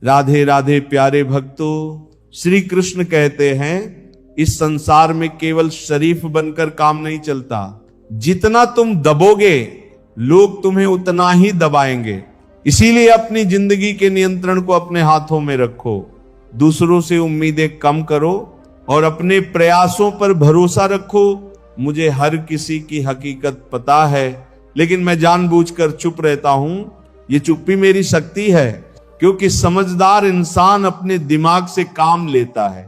राधे राधे प्यारे भक्तों, श्री कृष्ण कहते हैं इस संसार में केवल शरीफ बनकर काम नहीं चलता। जितना तुम दबोगे लोग तुम्हें उतना ही दबाएंगे। इसीलिए अपनी जिंदगी के नियंत्रण को अपने हाथों में रखो, दूसरों से उम्मीदें कम करो और अपने प्रयासों पर भरोसा रखो। मुझे हर किसी की हकीकत पता है, लेकिन मैं जानबूझकर चुप रहता हूं। ये चुप्पी मेरी शक्ति है, क्योंकि समझदार इंसान अपने दिमाग से काम लेता है,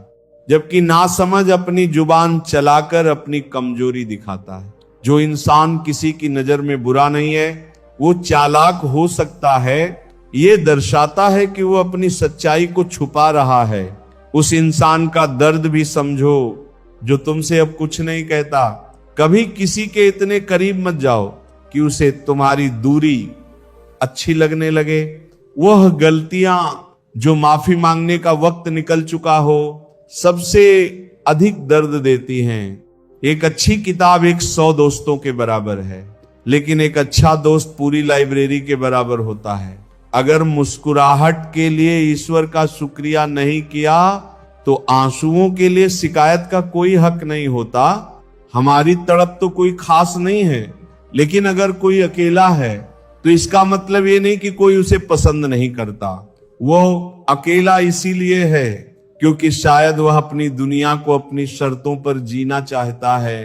जबकि नासमझ अपनी जुबान चलाकर अपनी कमजोरी दिखाता है। जो इंसान किसी की नजर में बुरा नहीं है, वो चालाक हो सकता है, ये दर्शाता है कि वो अपनी सच्चाई को छुपा रहा है। उस इंसान का दर्द भी समझो जो तुमसे अब कुछ नहीं कहता। कभी किसी के इतने करीब मत जाओ कि उसे तुम्हारी दूरी अच्छी लगने लगे। वह गलतियां जो माफी मांगने का वक्त निकल चुका हो, सबसे अधिक दर्द देती हैं। एक अच्छी किताब 100 दोस्तों के बराबर है, लेकिन एक अच्छा दोस्त पूरी लाइब्रेरी के बराबर होता है। अगर मुस्कुराहट के लिए ईश्वर का शुक्रिया नहीं किया तो आंसुओं के लिए शिकायत का कोई हक नहीं होता। हमारी तड़प तो कोई खास नहीं है, लेकिन अगर कोई अकेला है तो इसका मतलब ये नहीं कि कोई उसे पसंद नहीं करता। वो अकेला इसीलिए है क्योंकि शायद वह अपनी दुनिया को अपनी शर्तों पर जीना चाहता है।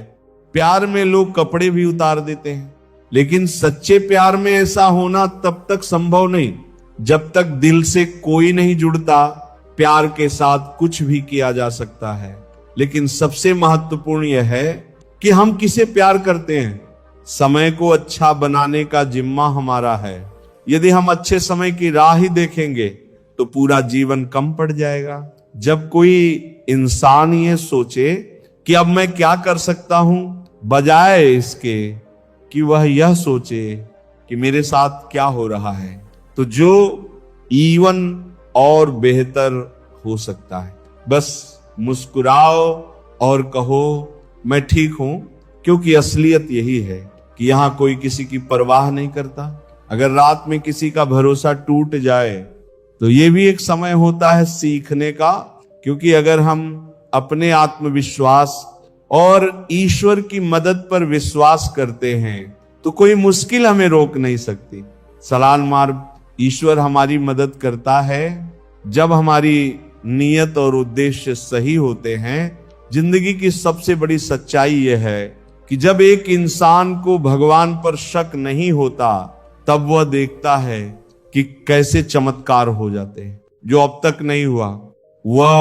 प्यार में लोग कपड़े भी उतार देते हैं, लेकिन सच्चे प्यार में ऐसा होना तब तक संभव नहीं जब तक दिल से कोई नहीं जुड़ता। प्यार के साथ कुछ भी किया जा सकता है, लेकिन सबसे महत्वपूर्ण यह है कि हम किसे प्यार करते हैं। समय को अच्छा बनाने का जिम्मा हमारा है। यदि हम अच्छे समय की राह ही देखेंगे तो पूरा जीवन कम पड़ जाएगा। जब कोई इंसान ये सोचे कि अब मैं क्या कर सकता हूं, बजाय इसके कि वह यह सोचे कि मेरे साथ क्या हो रहा है, तो जो इवन और बेहतर हो सकता है। बस मुस्कुराओ और कहो मैं ठीक हूं, क्योंकि असलियत यही है कि यहां कोई किसी की परवाह नहीं करता। अगर रात में किसी का भरोसा टूट जाए तो ये भी एक समय होता है सीखने का, क्योंकि अगर हम अपने आत्मविश्वास और ईश्वर की मदद पर विश्वास करते हैं तो कोई मुश्किल हमें रोक नहीं सकती। सलाल मार ईश्वर हमारी मदद करता है जब हमारी नीयत और उद्देश्य सही होते हैं। जिंदगी की सबसे बड़ी सच्चाई यह है कि जब एक इंसान को भगवान पर शक नहीं होता, तब वह देखता है कि कैसे चमत्कार हो जाते हैं। जो अब तक नहीं हुआ वह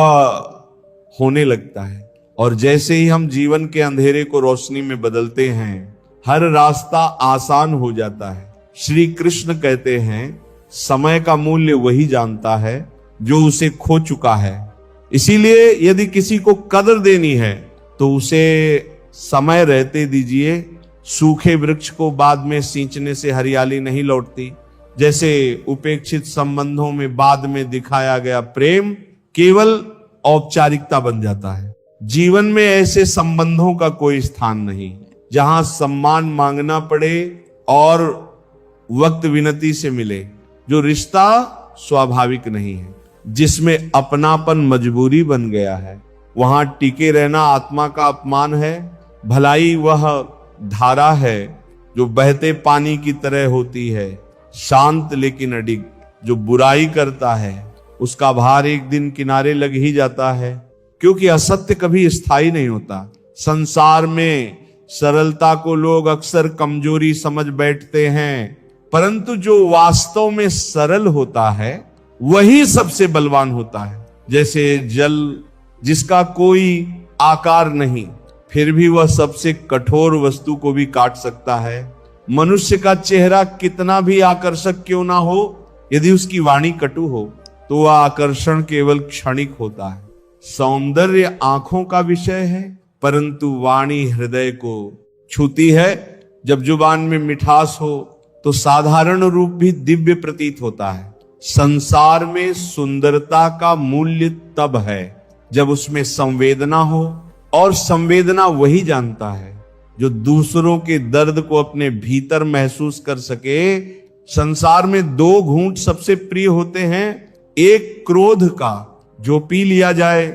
होने लगता है, और जैसे ही हम जीवन के अंधेरे को रोशनी में बदलते हैं, हर रास्ता आसान हो जाता है। श्री कृष्ण कहते हैं समय का मूल्य वही जानता है जो उसे खो चुका है। इसीलिए यदि किसी को कदर देनी है तो उसे समय रहते दीजिए। सूखे वृक्ष को बाद में सींचने से हरियाली नहीं लौटती। जैसे उपेक्षित संबंधों में बाद में दिखाया गया प्रेम केवल औपचारिकता बन जाता है। जीवन में ऐसे संबंधों का कोई स्थान नहीं जहां सम्मान मांगना पड़े और वक्त विनती से मिले। जो रिश्ता स्वाभाविक नहीं है, जिसमें अपनापन मजबूरी बन गया है, वहां टिके रहना आत्मा का अपमान है। भलाई वह धारा है जो बहते पानी की तरह होती है, शांत लेकिन अडिग। जो बुराई करता है उसका भार एक दिन किनारे लग ही जाता है, क्योंकि असत्य कभी स्थायी नहीं होता। संसार में सरलता को लोग अक्सर कमजोरी समझ बैठते हैं, परंतु जो वास्तव में सरल होता है वही सबसे बलवान होता है। जैसे जल जिसका कोई आकार नहीं, फिर भी वह सबसे कठोर वस्तु को भी काट सकता है। मनुष्य का चेहरा कितना भी आकर्षक क्यों ना हो, यदि उसकी वाणी कटु हो तो वह आकर्षण केवल क्षणिक होता है। सौंदर्य आंखों का विषय है, परंतु वाणी हृदय को छूती है। जब जुबान में मिठास हो तो साधारण रूप भी दिव्य प्रतीत होता है। संसार में सुंदरता का मूल्य तब है जब उसमें संवेदना हो, और संवेदना वही जानता है जो दूसरों के दर्द को अपने भीतर महसूस कर सके। संसार में दो घूंट सबसे प्रिय होते हैं, एक क्रोध का जो पी लिया जाए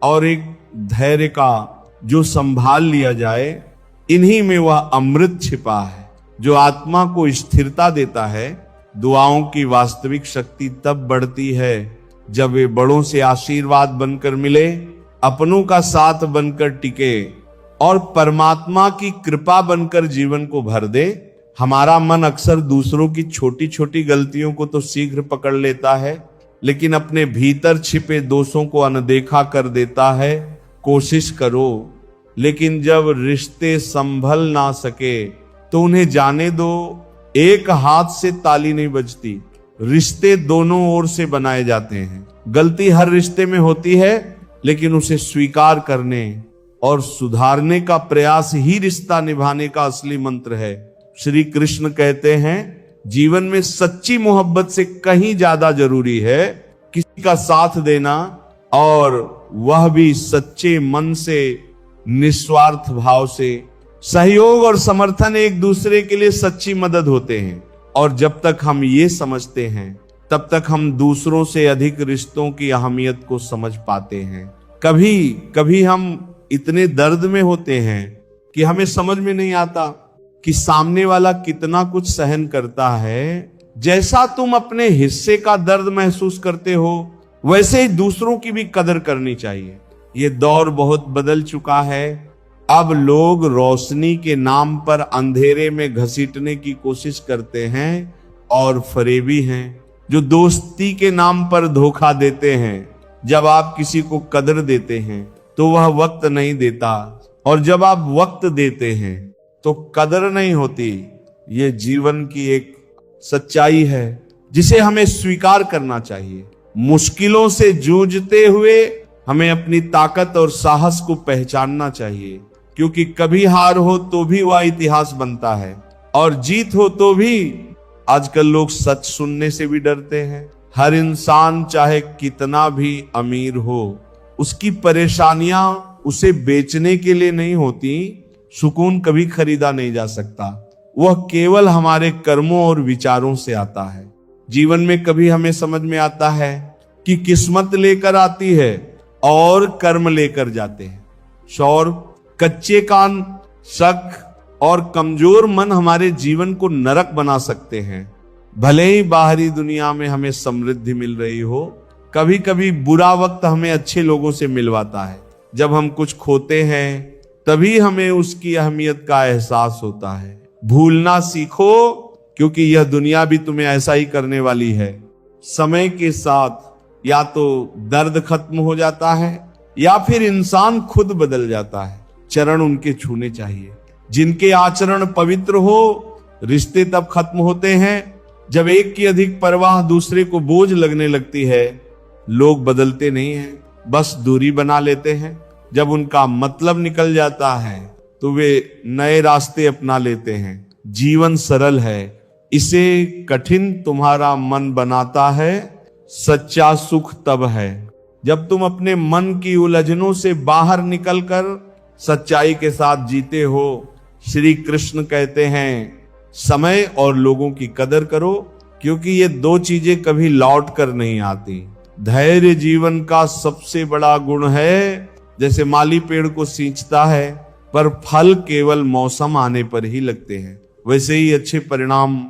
और एक धैर्य का जो संभाल लिया जाए, इन्हीं में वह अमृत छिपा है जो आत्मा को स्थिरता देता है। दुआओं की वास्तविक शक्ति तब बढ़ती है जब वे बड़ों से आशीर्वाद बनकर मिले, अपनों का साथ बनकर टिके और परमात्मा की कृपा बनकर जीवन को भर दे। हमारा मन अक्सर दूसरों की छोटी छोटी गलतियों को तो शीघ्र पकड़ लेता है, लेकिन अपने भीतर छिपे दोषों को अनदेखा कर देता है। कोशिश करो, लेकिन जब रिश्ते संभल ना सके तो उन्हें जाने दो। एक हाथ से ताली नहीं बजती, रिश्ते दोनों ओर से बनाए जाते हैं। गलती हर रिश्ते में होती है, लेकिन उसे स्वीकार करने और सुधारने का प्रयास ही रिश्ता निभाने का असली मंत्र है। श्री कृष्ण कहते हैं, जीवन में सच्ची मोहब्बत से कहीं ज्यादा जरूरी है किसी का साथ देना, और वह भी सच्चे मन से, निस्वार्थ भाव से। सहयोग और समर्थन एक दूसरे के लिए सच्ची मदद होते हैं, और जब तक हम ये समझते हैं तब तक हम दूसरों से अधिक रिश्तों की अहमियत को समझ पाते हैं। कभी कभी हम इतने दर्द में होते हैं कि हमें समझ में नहीं आता कि सामने वाला कितना कुछ सहन करता है। जैसा तुम अपने हिस्से का दर्द महसूस करते हो, वैसे ही दूसरों की भी कदर करनी चाहिए। ये दौर बहुत बदल चुका है। अब लोग रोशनी के नाम पर अंधेरे में घसीटने की कोशिश करते हैं और फरेबी हैं जो दोस्ती के नाम पर धोखा देते हैं। जब आप किसी को कदर देते हैं तो वह वक्त नहीं देता, और जब आप वक्त देते हैं तो कदर नहीं होती। ये जीवन की एक सच्चाई है जिसे हमें स्वीकार करना चाहिए। मुश्किलों से जूझते हुए हमें अपनी ताकत और साहस को पहचानना चाहिए, क्योंकि कभी हार हो तो भी वह इतिहास बनता है, और जीत हो तो भी। आजकल लोग सच सुनने से भी डरते हैं। हर इंसान चाहे कितना भी अमीर हो, उसकी परेशानियां उसे बेचने के लिए नहीं होती। सुकून कभी खरीदा नहीं जा सकता, वह केवल हमारे कर्मों और विचारों से आता है। जीवन में कभी हमें समझ में आता है कि किस्मत लेकर आती है और कर्म लेकर जाते हैं। शौर, कच्चे कान, शक और कमजोर मन हमारे जीवन को नरक बना सकते हैं। भले ही बाहरी दुनिया में हमें समृद्धि मिल रही हो, कभी कभी बुरा वक्त हमें अच्छे लोगों से मिलवाता है। जब हम कुछ खोते हैं तभी हमें उसकी अहमियत का एहसास होता है। भूलना सीखो, क्योंकि यह दुनिया भी तुम्हें ऐसा ही करने वाली है। समय के साथ या तो दर्द खत्म हो जाता है या फिर इंसान खुद बदल जाता है। चरण उनके छूने चाहिए जिनके आचरण पवित्र हो। रिश्ते तब खत्म होते हैं जब एक की अधिक परवाह दूसरे को बोझ लगने लगती है। लोग बदलते नहीं हैं, बस दूरी बना लेते हैं। जब उनका मतलब निकल जाता है तो वे नए रास्ते अपना लेते हैं। जीवन सरल है, इसे कठिन तुम्हारा मन बनाता है। सच्चा सुख तब है जब तुम अपने मन की उलझनों से बाहर निकलकर सच्चाई के साथ जीते हो। श्री कृष्ण कहते हैं, समय और लोगों की कदर करो, क्योंकि ये दो चीजें कभी लौट कर नहीं आती। धैर्य जीवन का सबसे बड़ा गुण है। जैसे माली पेड़ को सींचता है, पर फल केवल मौसम आने पर ही लगते हैं, वैसे ही अच्छे परिणाम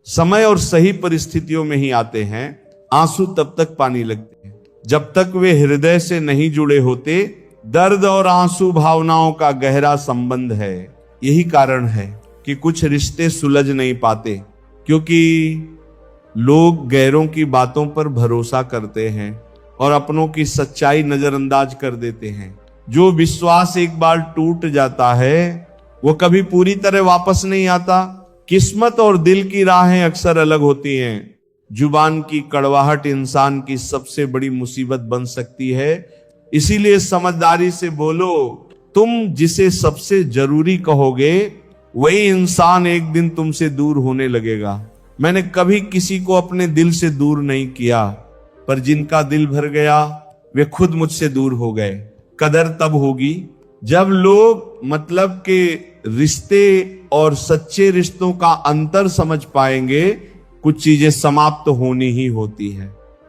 समय और सही परिस्थितियों में ही आते हैं। आंसू तब तक पानी लगते हैं जब तक वे हृदय से नहीं जुड़े होते। दर्द और आंसू भावनाओं का गहरा संबंध है। यही कारण है कि कुछ रिश्ते सुलझ नहीं पाते, क्योंकि लोग गैरों की बातों पर भरोसा करते हैं और अपनों की सच्चाई नजरअंदाज कर देते हैं। जो विश्वास एक बार टूट जाता है वो कभी पूरी तरह वापस नहीं आता। किस्मत और दिल की राहें अक्सर अलग होती हैं। जुबान की कड़वाहट इंसान की सबसे बड़ी मुसीबत बन सकती है। इसीलिए समझदारी से बोलो। तुम जिसे सबसे जरूरी कहोगे वही इंसान एक दिन तुमसे दूर होने लगेगा। मैंने कभी किसी को अपने दिल से दूर नहीं किया, पर जिनका दिल भर गया वे खुद मुझसे दूर हो गए। कदर तब होगी जब लोग मतलब के रिश्ते और सच्चे रिश्तों का अंतर समझ पाएंगे। कुछ चीजें समाप्त होनी ही होती है,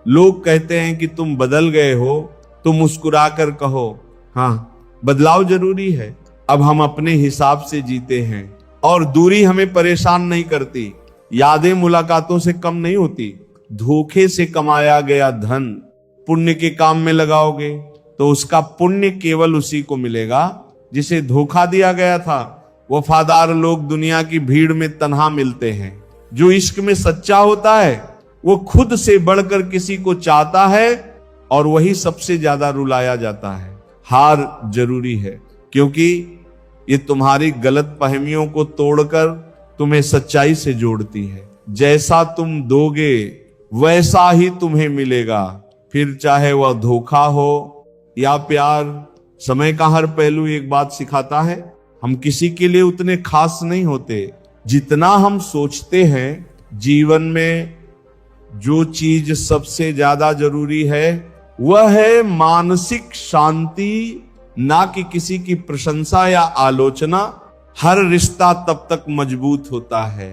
लोग कहते हैं कि तुम बदल गए हो, तो मुस्कुराकर कहो हाँ बदलाव जरूरी है, अब हम अपने हिसाब से जीते हैं और दूरी हमें परेशान नहीं करती। यादें मुलाकातों से कम नहीं होती। धोखे से कमाया गया धन पुण्य के काम में लगाओगे तो उसका पुण्य केवल उसी को मिलेगा जिसे धोखा दिया गया था। वफादार लोग दुनिया की भीड़ में तन्हा मिलते हैं। जो इश्क में सच्चा होता है वो खुद से बढ़कर किसी को चाहता है और वही सबसे ज्यादा रुलाया जाता है। हार जरूरी है क्योंकि ये तुम्हारी गलत फहमियों को तोड़कर तुम्हें सच्चाई से जोड़ती है। जैसा तुम दोगे वैसा ही तुम्हें मिलेगा, फिर चाहे वह धोखा हो या प्यार। समय का हर पहलू एक बात सिखाता है, हम किसी के लिए उतने खास नहीं होते जितना हम सोचते हैं। जीवन में जो चीज सबसे ज्यादा जरूरी है वह है मानसिक शांति, ना कि किसी की प्रशंसा या आलोचना। हर रिश्ता तब तक मजबूत होता है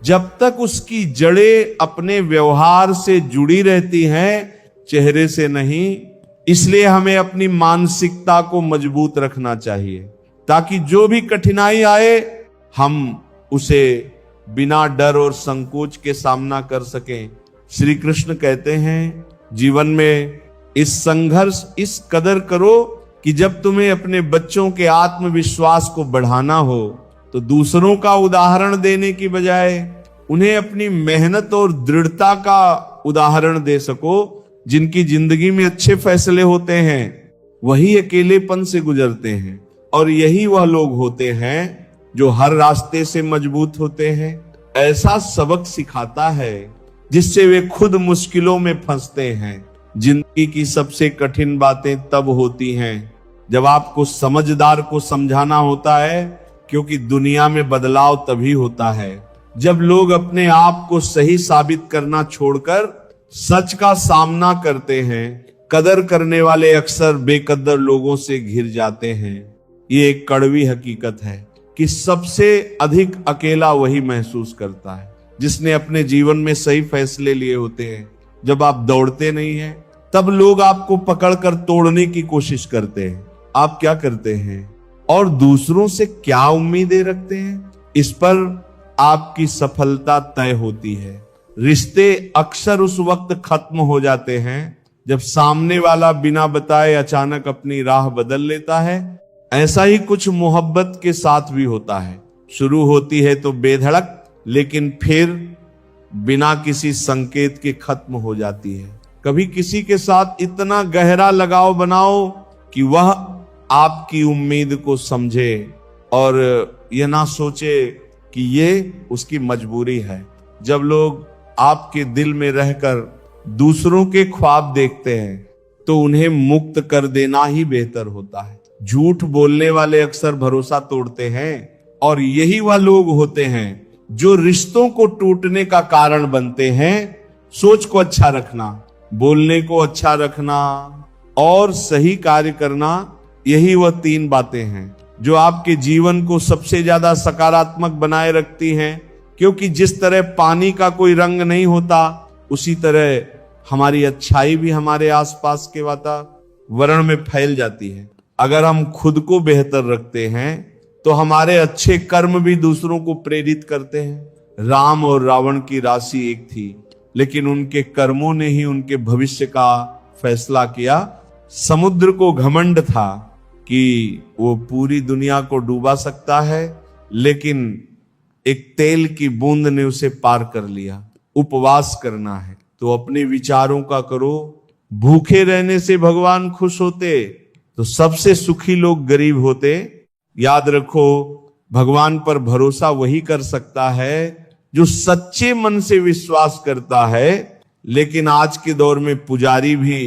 जब तक उसकी जड़ें अपने व्यवहार से जुड़ी रहती हैं, चेहरे से नहीं। इसलिए हमें अपनी मानसिकता को मजबूत रखना चाहिए ताकि जो भी कठिनाई आए हम उसे बिना डर और संकोच के सामना कर सकें। श्री कृष्ण कहते हैं जीवन में इस संघर्ष इस कदर करो कि जब तुम्हें अपने बच्चों के आत्मविश्वास को बढ़ाना हो तो दूसरों का उदाहरण देने की बजाय उन्हें अपनी मेहनत और दृढ़ता का उदाहरण दे सको। जिनकी जिंदगी में अच्छे फैसले होते हैं वही अकेलेपन से गुजरते हैं और यही वह लोग होते हैं जो हर रास्ते से मजबूत होते हैं। ऐसा सबक सिखाता है जिससे वे खुद मुश्किलों में फंसते हैं। जिंदगी की सबसे कठिन बातें तब होती हैं जब आपको समझदार को समझाना होता है, क्योंकि दुनिया में बदलाव तभी होता है जब लोग अपने आप को सही साबित करना छोड़कर सच का सामना करते हैं। कदर करने वाले अक्सर बेकदर लोगों से घिर जाते हैं। ये एक कड़वी हकीकत है कि सबसे अधिक अकेला वही महसूस करता है जिसने अपने जीवन में सही फैसले लिए होते हैं। जब आप दौड़ते नहीं हैं तब लोग आपको पकड़कर तोड़ने की कोशिश करते हैं। आप क्या करते हैं और दूसरों से क्या उम्मीदें रखते हैं, इस पर आपकी सफलता तय होती है। रिश्ते अक्सर उस वक्त खत्म हो जाते हैं जब सामने वाला बिना बताए अचानक अपनी राह बदल लेता है। ऐसा ही कुछ मोहब्बत के साथ भी होता है। शुरू होती है तो बेधड़क, लेकिन फिर बिना किसी संकेत के खत्म हो जाती है। कभी किसी के साथ इतना गहरा लगाव बनाओ कि वह आपकी उम्मीद को समझे और यह ना सोचे कि ये उसकी मजबूरी है। जब लोग आपके दिल में रहकर दूसरों के ख्वाब देखते हैं तो उन्हें मुक्त कर देना ही बेहतर होता है। झूठ बोलने वाले अक्सर भरोसा तोड़ते हैं और यही वह लोग होते हैं जो रिश्तों को टूटने का कारण बनते हैं। सोच को अच्छा रखना, बोलने को अच्छा रखना और सही कार्य करना, यही वह 3 बातें हैं जो आपके जीवन को सबसे ज्यादा सकारात्मक बनाए रखती हैं। क्योंकि जिस तरह पानी का कोई रंग नहीं होता, उसी तरह हमारी अच्छाई भी हमारे आसपास के वातावरण में फैल जाती है। अगर हम खुद को बेहतर रखते हैं तो हमारे अच्छे कर्म भी दूसरों को प्रेरित करते हैं। राम और रावण की राशि एक थी, लेकिन उनके कर्मों ने ही उनके भविष्य का फैसला किया। समुद्र को घमंड था कि वो पूरी दुनिया को डूबा सकता है, लेकिन एक तेल की बूंद ने उसे पार कर लिया। उपवास करना है तो अपने विचारों का करो। भूखे रहने से भगवान खुश होते तो सबसे सुखी लोग गरीब होते। याद रखो, भगवान पर भरोसा वही कर सकता है जो सच्चे मन से विश्वास करता है। लेकिन आज के दौर में पुजारी भी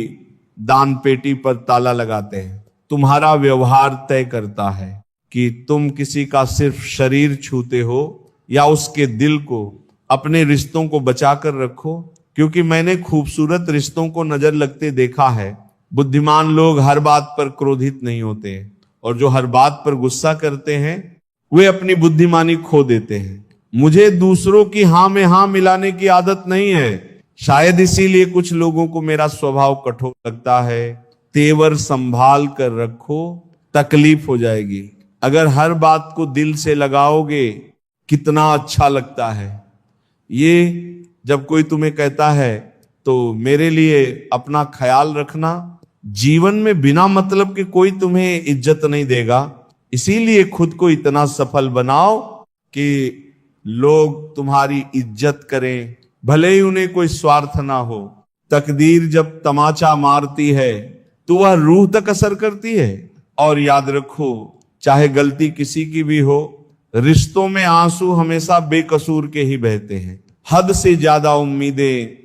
दान पेटी पर ताला लगाते हैं। तुम्हारा व्यवहार तय करता है कि तुम किसी का सिर्फ शरीर छूते हो या उसके दिल को। अपने रिश्तों को बचाकर रखो, क्योंकि मैंने खूबसूरत रिश्तों को नजर लगते देखा है। बुद्धिमान लोग हर बात पर क्रोधित नहीं होते और जो हर बात पर गुस्सा करते हैं वे अपनी बुद्धिमानी खो देते हैं। मुझे दूसरों की हां में हां मिलाने की आदत नहीं है, शायद इसीलिए कुछ लोगों को मेरा स्वभाव कठोर लगता है। तेवर संभाल कर रखो, तकलीफ हो जाएगी। अगर हर बात को दिल से लगाओगे कितना अच्छा लगता है। ये जब कोई तुम्हें कहता है तो मेरे लिए अपना ख्याल रखना, जीवन में बिना मतलब के कोई तुम्हें इज्जत नहीं देगा। इसीलिए खुद को इतना सफल बनाओ कि लोग तुम्हारी इज्जत करें, भले ही उन्हें कोई स्वार्थ ना हो। तकदीर जब तमाचा मारती है तो वह रूह तक असर करती है। और याद रखो, चाहे गलती किसी की भी हो, रिश्तों में आंसू हमेशा बेकसूर के ही बहते हैं। हद से ज्यादा उम्मीदें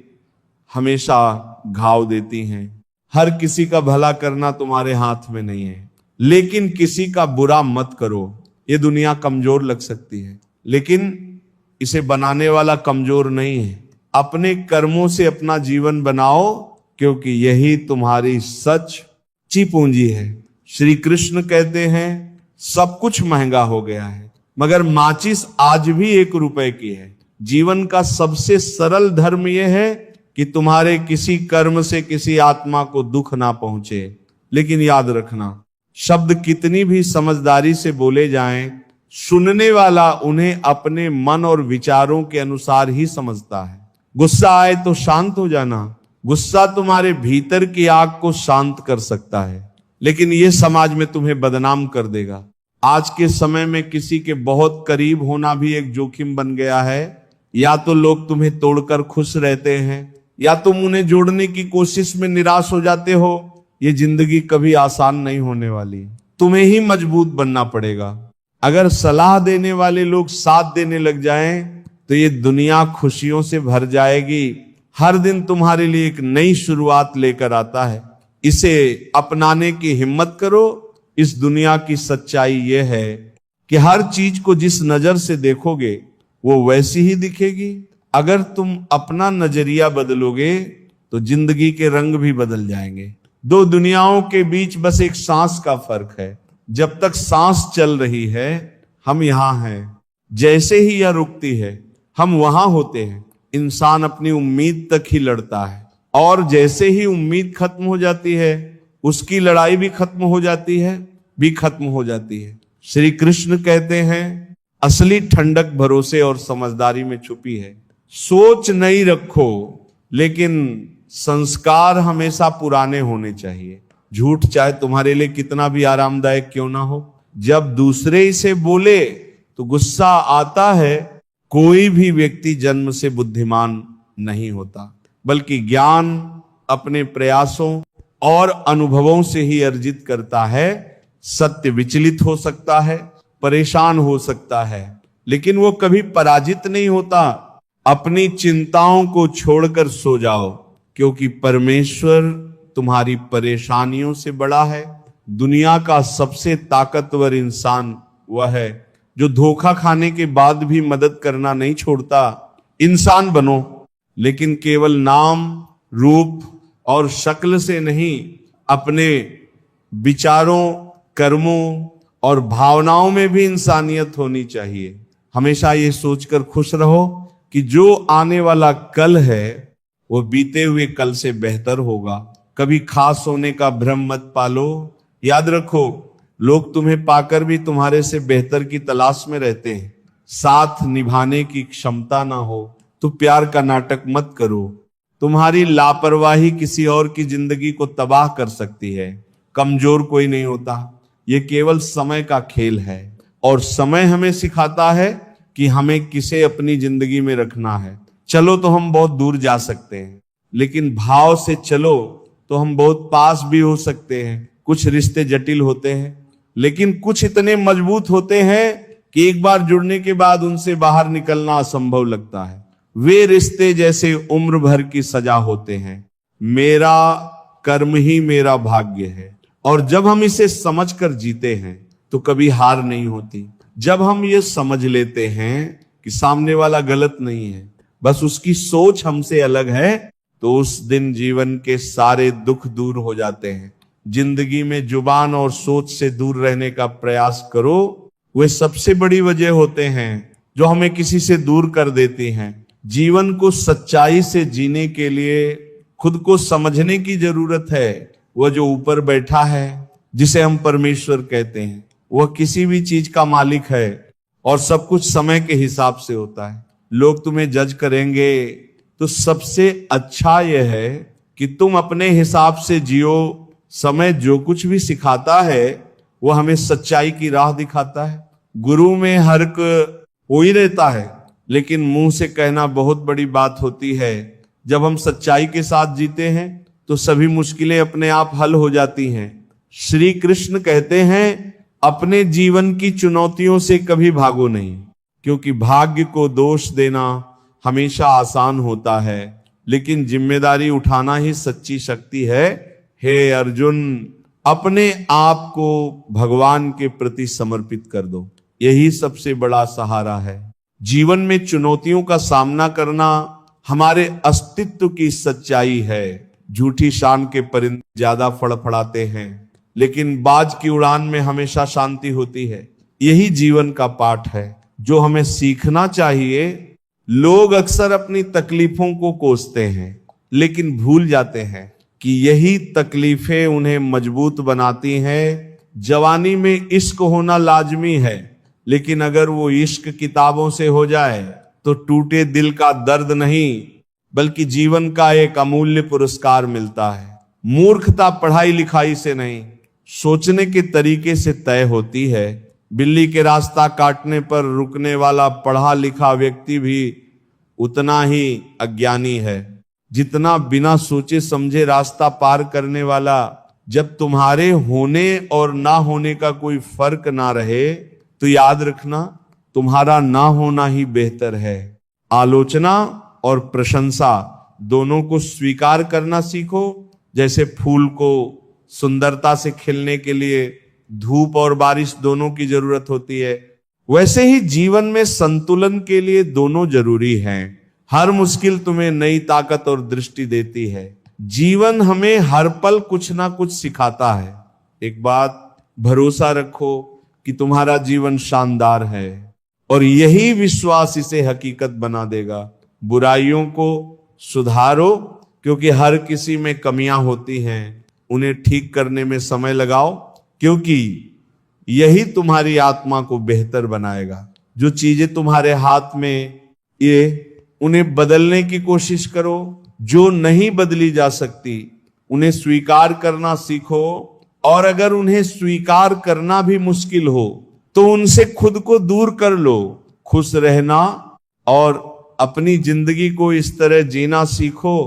हमेशा घाव देती हैं। हर किसी का भला करना तुम्हारे हाथ में नहीं है, लेकिन किसी का बुरा मत करो। ये दुनिया कमजोर लग सकती है, लेकिन इसे बनाने वाला कमजोर नहीं है। अपने कर्मों से अपना जीवन बनाओ, क्योंकि यही तुम्हारी सच्ची पूंजी है। श्री कृष्ण कहते हैं सब कुछ महंगा हो गया है, मगर माचिस आज भी 1 रुपए की है। जीवन का सबसे सरल धर्म यह है कि तुम्हारे किसी कर्म से किसी आत्मा को दुख ना पहुंचे। लेकिन याद रखना, शब्द कितनी भी समझदारी से बोले जाएं, सुनने वाला उन्हें अपने मन और विचारों के अनुसार ही समझता है। गुस्सा आए तो शांत हो जाना। गुस्सा तुम्हारे भीतर की आग को शांत कर सकता है, लेकिन यह समाज में तुम्हें बदनाम कर देगा। आज के समय में किसी के बहुत करीब होना भी एक जोखिम बन गया है। या तो लोग तुम्हें तोड़कर खुश रहते हैं, या तुम उन्हें जोड़ने की कोशिश में निराश हो जाते हो। ये जिंदगी कभी आसान नहीं होने वाली, तुम्हें ही मजबूत बनना पड़ेगा। अगर सलाह देने वाले लोग साथ देने लग जाएं, तो ये दुनिया खुशियों से भर जाएगी। हर दिन तुम्हारे लिए एक नई शुरुआत लेकर आता है। इसे अपनाने की हिम्मत करो। इस दुनिया की सच्चाई यह है कि हर चीज को जिस नजर से देखोगे वो वैसी ही दिखेगी। अगर तुम अपना नजरिया बदलोगे तो जिंदगी के रंग भी बदल जाएंगे। 2 दुनियाओं के बीच बस एक सांस का फर्क है। जब तक सांस चल रही है हम यहां हैं, जैसे ही यह रुकती है हम वहां होते हैं। इंसान अपनी उम्मीद तक ही लड़ता है, और जैसे ही उम्मीद खत्म हो जाती है उसकी लड़ाई भी खत्म हो जाती है। श्री कृष्ण कहते हैं असली ठंडक भरोसे और समझदारी में छुपी है। सोच नई रखो, लेकिन संस्कार हमेशा पुराने होने चाहिए। झूठ चाहे तुम्हारे लिए कितना भी आरामदायक क्यों ना हो, जब दूसरे इसे बोले तो गुस्सा आता है। कोई भी व्यक्ति जन्म से बुद्धिमान नहीं होता, बल्कि ज्ञान अपने प्रयासों और अनुभवों से ही अर्जित करता है। सत्य विचलित हो सकता है, परेशान हो सकता है, लेकिन वो कभी पराजित नहीं होता। अपनी चिंताओं को छोड़कर सो जाओ, क्योंकि परमेश्वर तुम्हारी परेशानियों से बड़ा है। दुनिया का सबसे ताकतवर इंसान वह है जो धोखा खाने के बाद भी मदद करना नहीं छोड़ता। इंसान बनो, लेकिन केवल नाम, रूप और शक्ल से नहीं, अपने विचारों, कर्मों और भावनाओं में भी इंसानियत होनी चाहिए। हमेशा ये सोचकर खुश रहो कि जो आने वाला कल है वो बीते हुए कल से बेहतर होगा। कभी खास होने का भ्रम मत पालो। याद रखो, लोग तुम्हें पाकर भी तुम्हारे से बेहतर की तलाश में रहते हैं। साथ निभाने की क्षमता ना हो तो प्यार का नाटक मत करो। तुम्हारी लापरवाही किसी और की जिंदगी को तबाह कर सकती है। कमजोर कोई नहीं होता, ये केवल समय का खेल है, और समय हमें सिखाता है कि हमें किसे अपनी जिंदगी में रखना है। चलो तो हम बहुत दूर जा सकते हैं, लेकिन भाव से चलो तो हम बहुत पास भी हो सकते हैं। कुछ रिश्ते जटिल होते हैं, लेकिन कुछ इतने मजबूत होते हैं कि एक बार जुड़ने के बाद उनसे बाहर निकलना असंभव लगता है। वे रिश्ते जैसे उम्र भर की सजा होते हैं। मेरा कर्म ही मेरा भाग्य है, और जब हम इसे समझकर जीते हैं तो कभी हार नहीं होती। जब हम ये समझ लेते हैं कि सामने वाला गलत नहीं है, बस उसकी सोच हमसे अलग है, तो उस दिन जीवन के सारे दुख दूर हो जाते हैं। जिंदगी में जुबान और सोच से दूर रहने का प्रयास करो। वे सबसे बड़ी वजह होते हैं जो हमें किसी से दूर कर देती हैं। जीवन को सच्चाई से जीने के लिए खुद को समझने की जरूरत है। वह जो ऊपर बैठा है, जिसे हम परमेश्वर कहते हैं, वह किसी भी चीज का मालिक है और सब कुछ समय के हिसाब से होता है। लोग तुम्हें जज करेंगे तो सबसे अच्छा यह है कि तुम अपने हिसाब से जियो। समय जो कुछ भी सिखाता है वह हमें सच्चाई की राह दिखाता है। गुरु में हर्क हो ही रहता है, लेकिन मुंह से कहना बहुत बड़ी बात होती है। जब हम सच्चाई के साथ जीते हैं तो सभी मुश्किलें अपने आप हल हो जाती हैं। श्री कृष्ण कहते हैं, अपने जीवन की चुनौतियों से कभी भागो नहीं, क्योंकि भाग्य को दोष देना हमेशा आसान होता है, लेकिन जिम्मेदारी उठाना ही सच्ची शक्ति है। हे अर्जुन, अपने आप को भगवान के प्रति समर्पित कर दो, यही सबसे बड़ा सहारा है। जीवन में चुनौतियों का सामना करना हमारे अस्तित्व की सच्चाई है। झूठी शान के परिंदे ज्यादा फड़फड़ाते हैं, लेकिन बाज की उड़ान में हमेशा शांति होती है। यही जीवन का पाठ है जो हमें सीखना चाहिए। लोग अक्सर अपनी तकलीफों को कोसते हैं, लेकिन भूल जाते हैं कि यही तकलीफें उन्हें मजबूत बनाती हैं। जवानी में इश्क होना लाजमी है, लेकिन अगर वो इश्क किताबों से हो जाए तो टूटे दिल का दर्द नहीं, बल्कि जीवन का एक अमूल्य पुरस्कार मिलता है। मूर्खता पढ़ाई लिखाई से नहीं, सोचने के तरीके से तय होती है। बिल्ली के रास्ता काटने पर रुकने वाला पढ़ा लिखा व्यक्ति भी उतना ही अज्ञानी है जितना बिना सोचे समझे रास्ता पार करने वाला। जब तुम्हारे होने और ना होने का कोई फर्क ना रहे तो याद रखना, तुम्हारा ना होना ही बेहतर है। आलोचना और प्रशंसा दोनों को स्वीकार करना सीखो। जैसे फूल को सुंदरता से खिलने के लिए धूप और बारिश दोनों की जरूरत होती है, वैसे ही जीवन में संतुलन के लिए दोनों जरूरी हैं। हर मुश्किल तुम्हें नई ताकत और दृष्टि देती है। जीवन हमें हर पल कुछ ना कुछ सिखाता है। एक बात भरोसा रखो कि तुम्हारा जीवन शानदार है और यही विश्वास इसे हकीकत बना देगा। बुराइयों को सुधारो, क्योंकि हर किसी में कमियां होती हैं। उन्हें ठीक करने में समय लगाओ, क्योंकि यही तुम्हारी आत्मा को बेहतर बनाएगा। जो चीजें तुम्हारे हाथ में ये उन्हें बदलने की कोशिश करो। जो नहीं बदली जा सकती उन्हें स्वीकार करना सीखो, और अगर उन्हें स्वीकार करना भी मुश्किल हो तो उनसे खुद को दूर कर लो। खुश रहना और अपनी जिंदगी को इस तरह जीना सीखो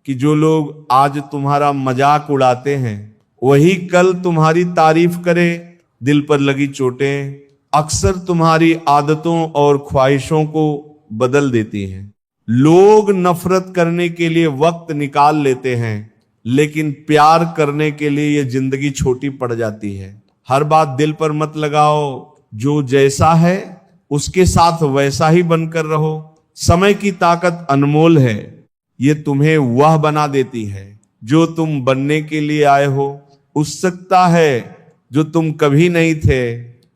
कि जो लोग आज तुम्हारा मजाक उड़ाते हैं वही कल तुम्हारी तारीफ करे। दिल पर लगी चोटें अक्सर तुम्हारी आदतों और ख्वाहिशों को बदल देती हैं। लोग नफरत करने के लिए वक्त निकाल लेते हैं, लेकिन प्यार करने के लिए ये जिंदगी छोटी पड़ जाती है। हर बात दिल पर मत लगाओ। जो जैसा है उसके साथ वैसा ही बनकर रहो। समय की ताकत अनमोल है, ये तुम्हें वह बना देती है जो तुम बनने के लिए आए हो। उत्सुकता है जो तुम कभी नहीं थे,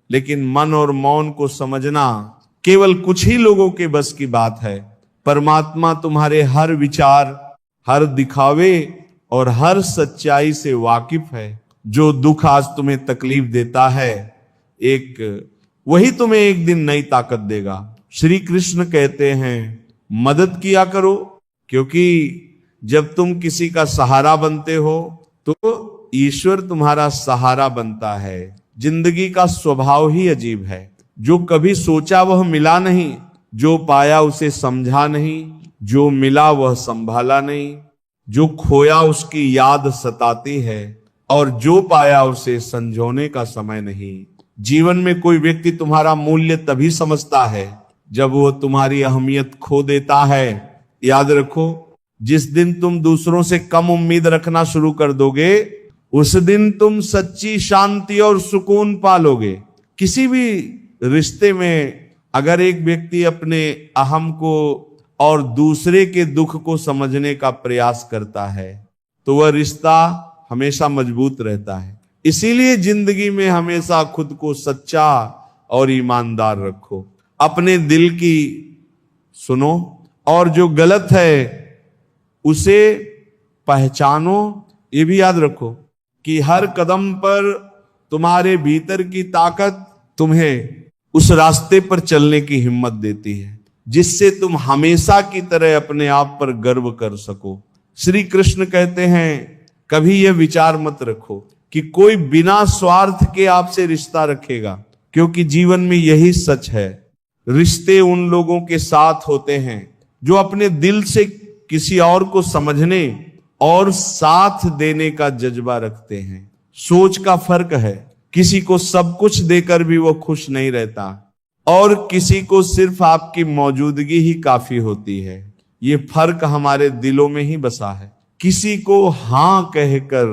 लेकिन मन और मौन को समझना केवल कुछ ही लोगों के बस की बात है। परमात्मा तुम्हारे हर विचार, हर दिखावे और हर सच्चाई से वाकिफ है। जो दुख आज तुम्हें तकलीफ देता है, वही तुम्हें एक दिन नई ताकत देगा। श्री कृष्ण कहते हैं, मदद किया करो, क्योंकि जब तुम किसी का सहारा बनते हो तो ईश्वर तुम्हारा सहारा बनता है। जिंदगी का स्वभाव ही अजीब है। जो कभी सोचा वह मिला नहीं, जो पाया उसे समझा नहीं, जो मिला वह संभाला नहीं, जो खोया उसकी याद सताती है और जो पाया उसे संजोने का समय नहीं। जीवन में कोई व्यक्ति तुम्हारा मूल्य तभी समझता है जब वह तुम्हारी अहमियत खो देता है। याद रखो, जिस दिन तुम दूसरों से कम उम्मीद रखना शुरू कर दोगे, उस दिन तुम सच्ची शांति और सुकून पालोगे। किसी भी रिश्ते में अगर एक व्यक्ति अपने अहम को और दूसरे के दुख को समझने का प्रयास करता है तो वह रिश्ता हमेशा मजबूत रहता है। इसीलिए जिंदगी में हमेशा खुद को सच्चा और ईमानदार रखो। अपने दिल की सुनो और जो गलत है उसे पहचानो। ये भी याद रखो कि हर कदम पर तुम्हारे भीतर की ताकत तुम्हें उस रास्ते पर चलने की हिम्मत देती है जिससे तुम हमेशा की तरह अपने आप पर गर्व कर सको। श्री कृष्ण कहते हैं कभी यह विचार मत रखो कि कोई बिना स्वार्थ के आपसे रिश्ता रखेगा, क्योंकि जीवन में यही सच है। रिश्ते उन लोगों के साथ होते हैं जो अपने दिल से किसी और को समझने और साथ देने का जज्बा रखते हैं। सोच का फर्क है, किसी को सब कुछ देकर भी वो खुश नहीं रहता और किसी को सिर्फ आपकी मौजूदगी ही काफी होती है। ये फर्क हमारे दिलों में ही बसा है। किसी को हां कहकर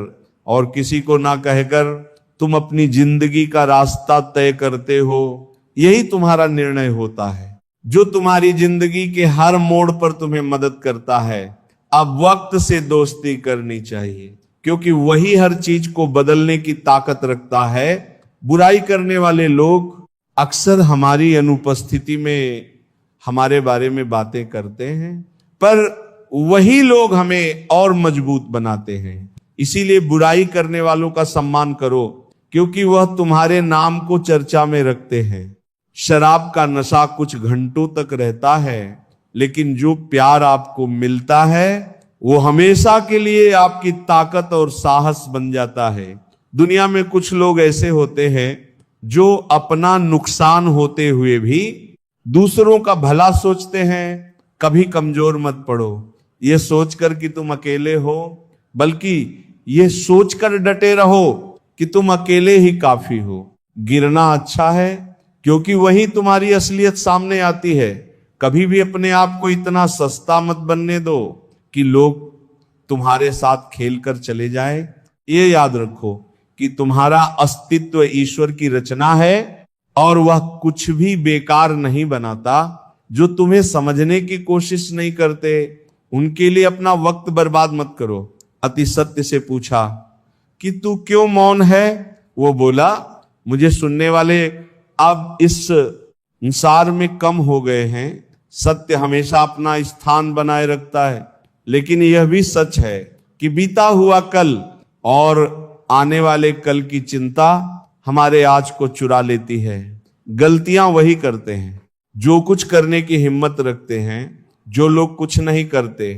और किसी को ना कहकर तुम अपनी जिंदगी का रास्ता तय करते हो, यही तुम्हारा निर्णय होता है जो तुम्हारी जिंदगी के हर मोड़ पर तुम्हें मदद करता है। अब वक्त से दोस्ती करनी चाहिए, क्योंकि वही हर चीज को बदलने की ताकत रखता है। बुराई करने वाले लोग अक्सर हमारी अनुपस्थिति में हमारे बारे में बातें करते हैं, पर वही लोग हमें और मजबूत बनाते हैं। इसीलिए बुराई करने वालों का सम्मान करो, क्योंकि वह तुम्हारे नाम को चर्चा में रखते हैं। शराब का नशा कुछ घंटों तक रहता है, लेकिन जो प्यार आपको मिलता है वो हमेशा के लिए आपकी ताकत और साहस बन जाता है। दुनिया में कुछ लोग ऐसे होते हैं जो अपना नुकसान होते हुए भी दूसरों का भला सोचते हैं। कभी कमजोर मत पड़ो ये सोचकर कि तुम अकेले हो, बल्कि ये सोचकर डटे रहो कि तुम अकेले ही काफी हो। गिरना अच्छा है, क्योंकि वही तुम्हारी असलियत सामने आती है। कभी भी अपने आप को इतना सस्ता मत बनने दो कि लोग तुम्हारे साथ खेल कर चले जाए। ये याद रखो कि तुम्हारा अस्तित्व ईश्वर की रचना है और वह कुछ भी बेकार नहीं बनाता। जो तुम्हें समझने की कोशिश नहीं करते उनके लिए अपना वक्त बर्बाद मत करो। अति सत्य से पूछा कि तू क्यों मौन है? वो बोला, मुझे सुनने वाले अब इस संसार में कम हो गए हैं। सत्य हमेशा अपना स्थान बनाए रखता है, लेकिन यह भी सच है कि बीता हुआ कल और आने वाले कल की चिंता हमारे आज को चुरा लेती है। गलतियां वही करते हैं जो कुछ करने की हिम्मत रखते हैं। जो लोग कुछ नहीं करते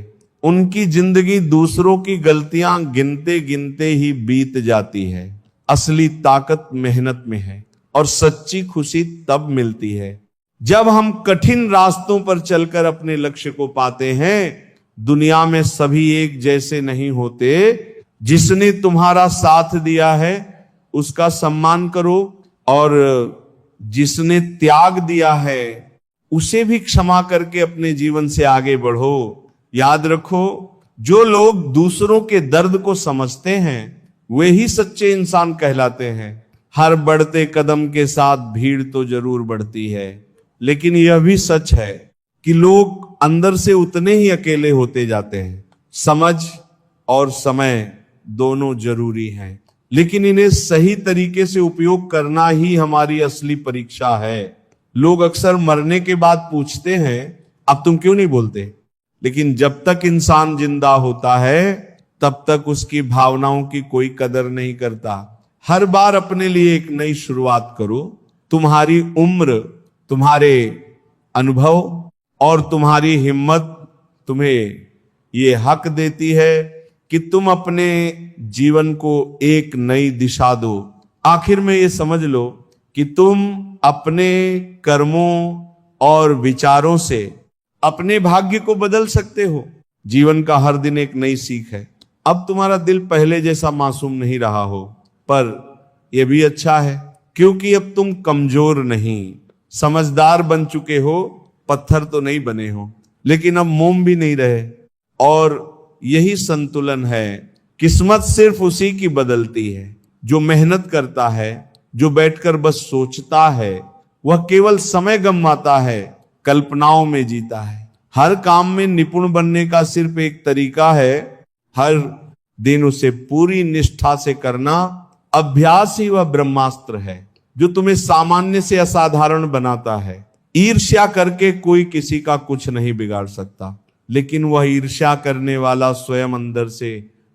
उनकी जिंदगी दूसरों की गलतियां गिनते गिनते ही बीत जाती है। असली ताकत मेहनत में है और सच्ची खुशी तब मिलती है जब हम कठिन रास्तों पर चलकर अपने लक्ष्य को पाते हैं। दुनिया में सभी एक जैसे नहीं होते। जिसने तुम्हारा साथ दिया है उसका सम्मान करो और जिसने त्याग दिया है उसे भी क्षमा करके अपने जीवन से आगे बढ़ो। याद रखो, जो लोग दूसरों के दर्द को समझते हैं वे ही सच्चे इंसान कहलाते हैं। हर बढ़ते कदम के साथ भीड़ तो जरूर बढ़ती है, लेकिन यह भी सच है कि लोग अंदर से उतने ही अकेले होते जाते हैं। समझ और समय दोनों जरूरी हैं, लेकिन इन्हें सही तरीके से उपयोग करना ही हमारी असली परीक्षा है। लोग अक्सर मरने के बाद पूछते हैं, अब तुम क्यों नहीं बोलते? लेकिन जब तक इंसान जिंदा होता है तब तक उसकी भावनाओं की कोई कदर नहीं करता। हर बार अपने लिए एक नई शुरुआत करो। तुम्हारी उम्र, तुम्हारे अनुभव और तुम्हारी हिम्मत तुम्हें ये हक देती है कि तुम अपने जीवन को एक नई दिशा दो। आखिर में ये समझ लो कि तुम अपने कर्मों और विचारों से अपने भाग्य को बदल सकते हो। जीवन का हर दिन एक नई सीख है। अब तुम्हारा दिल पहले जैसा मासूम नहीं रहा हो, पर यह भी अच्छा है क्योंकि अब तुम कमजोर नहीं, समझदार बन चुके हो। पत्थर तो नहीं बने हो, लेकिन अब मोम भी नहीं रहे। और यही संतुलन है। किस्मत सिर्फ उसी की बदलती है जो मेहनत करता है। जो बैठकर बस सोचता है वह केवल समय गंवाता है, कल्पनाओं में जीता है। हर काम में निपुण बनने का सिर्फ एक तरीका है, हर दिन उसे पूरी निष्ठा से करना। अभ्यास ही वह ब्रह्मास्त्र है जो तुम्हें सामान्य से असाधारण बनाता है। ईर्ष्या करके कोई किसी का कुछ नहीं बिगाड़ सकता, लेकिन वह ईर्ष्या करने वाला स्वयं अंदर से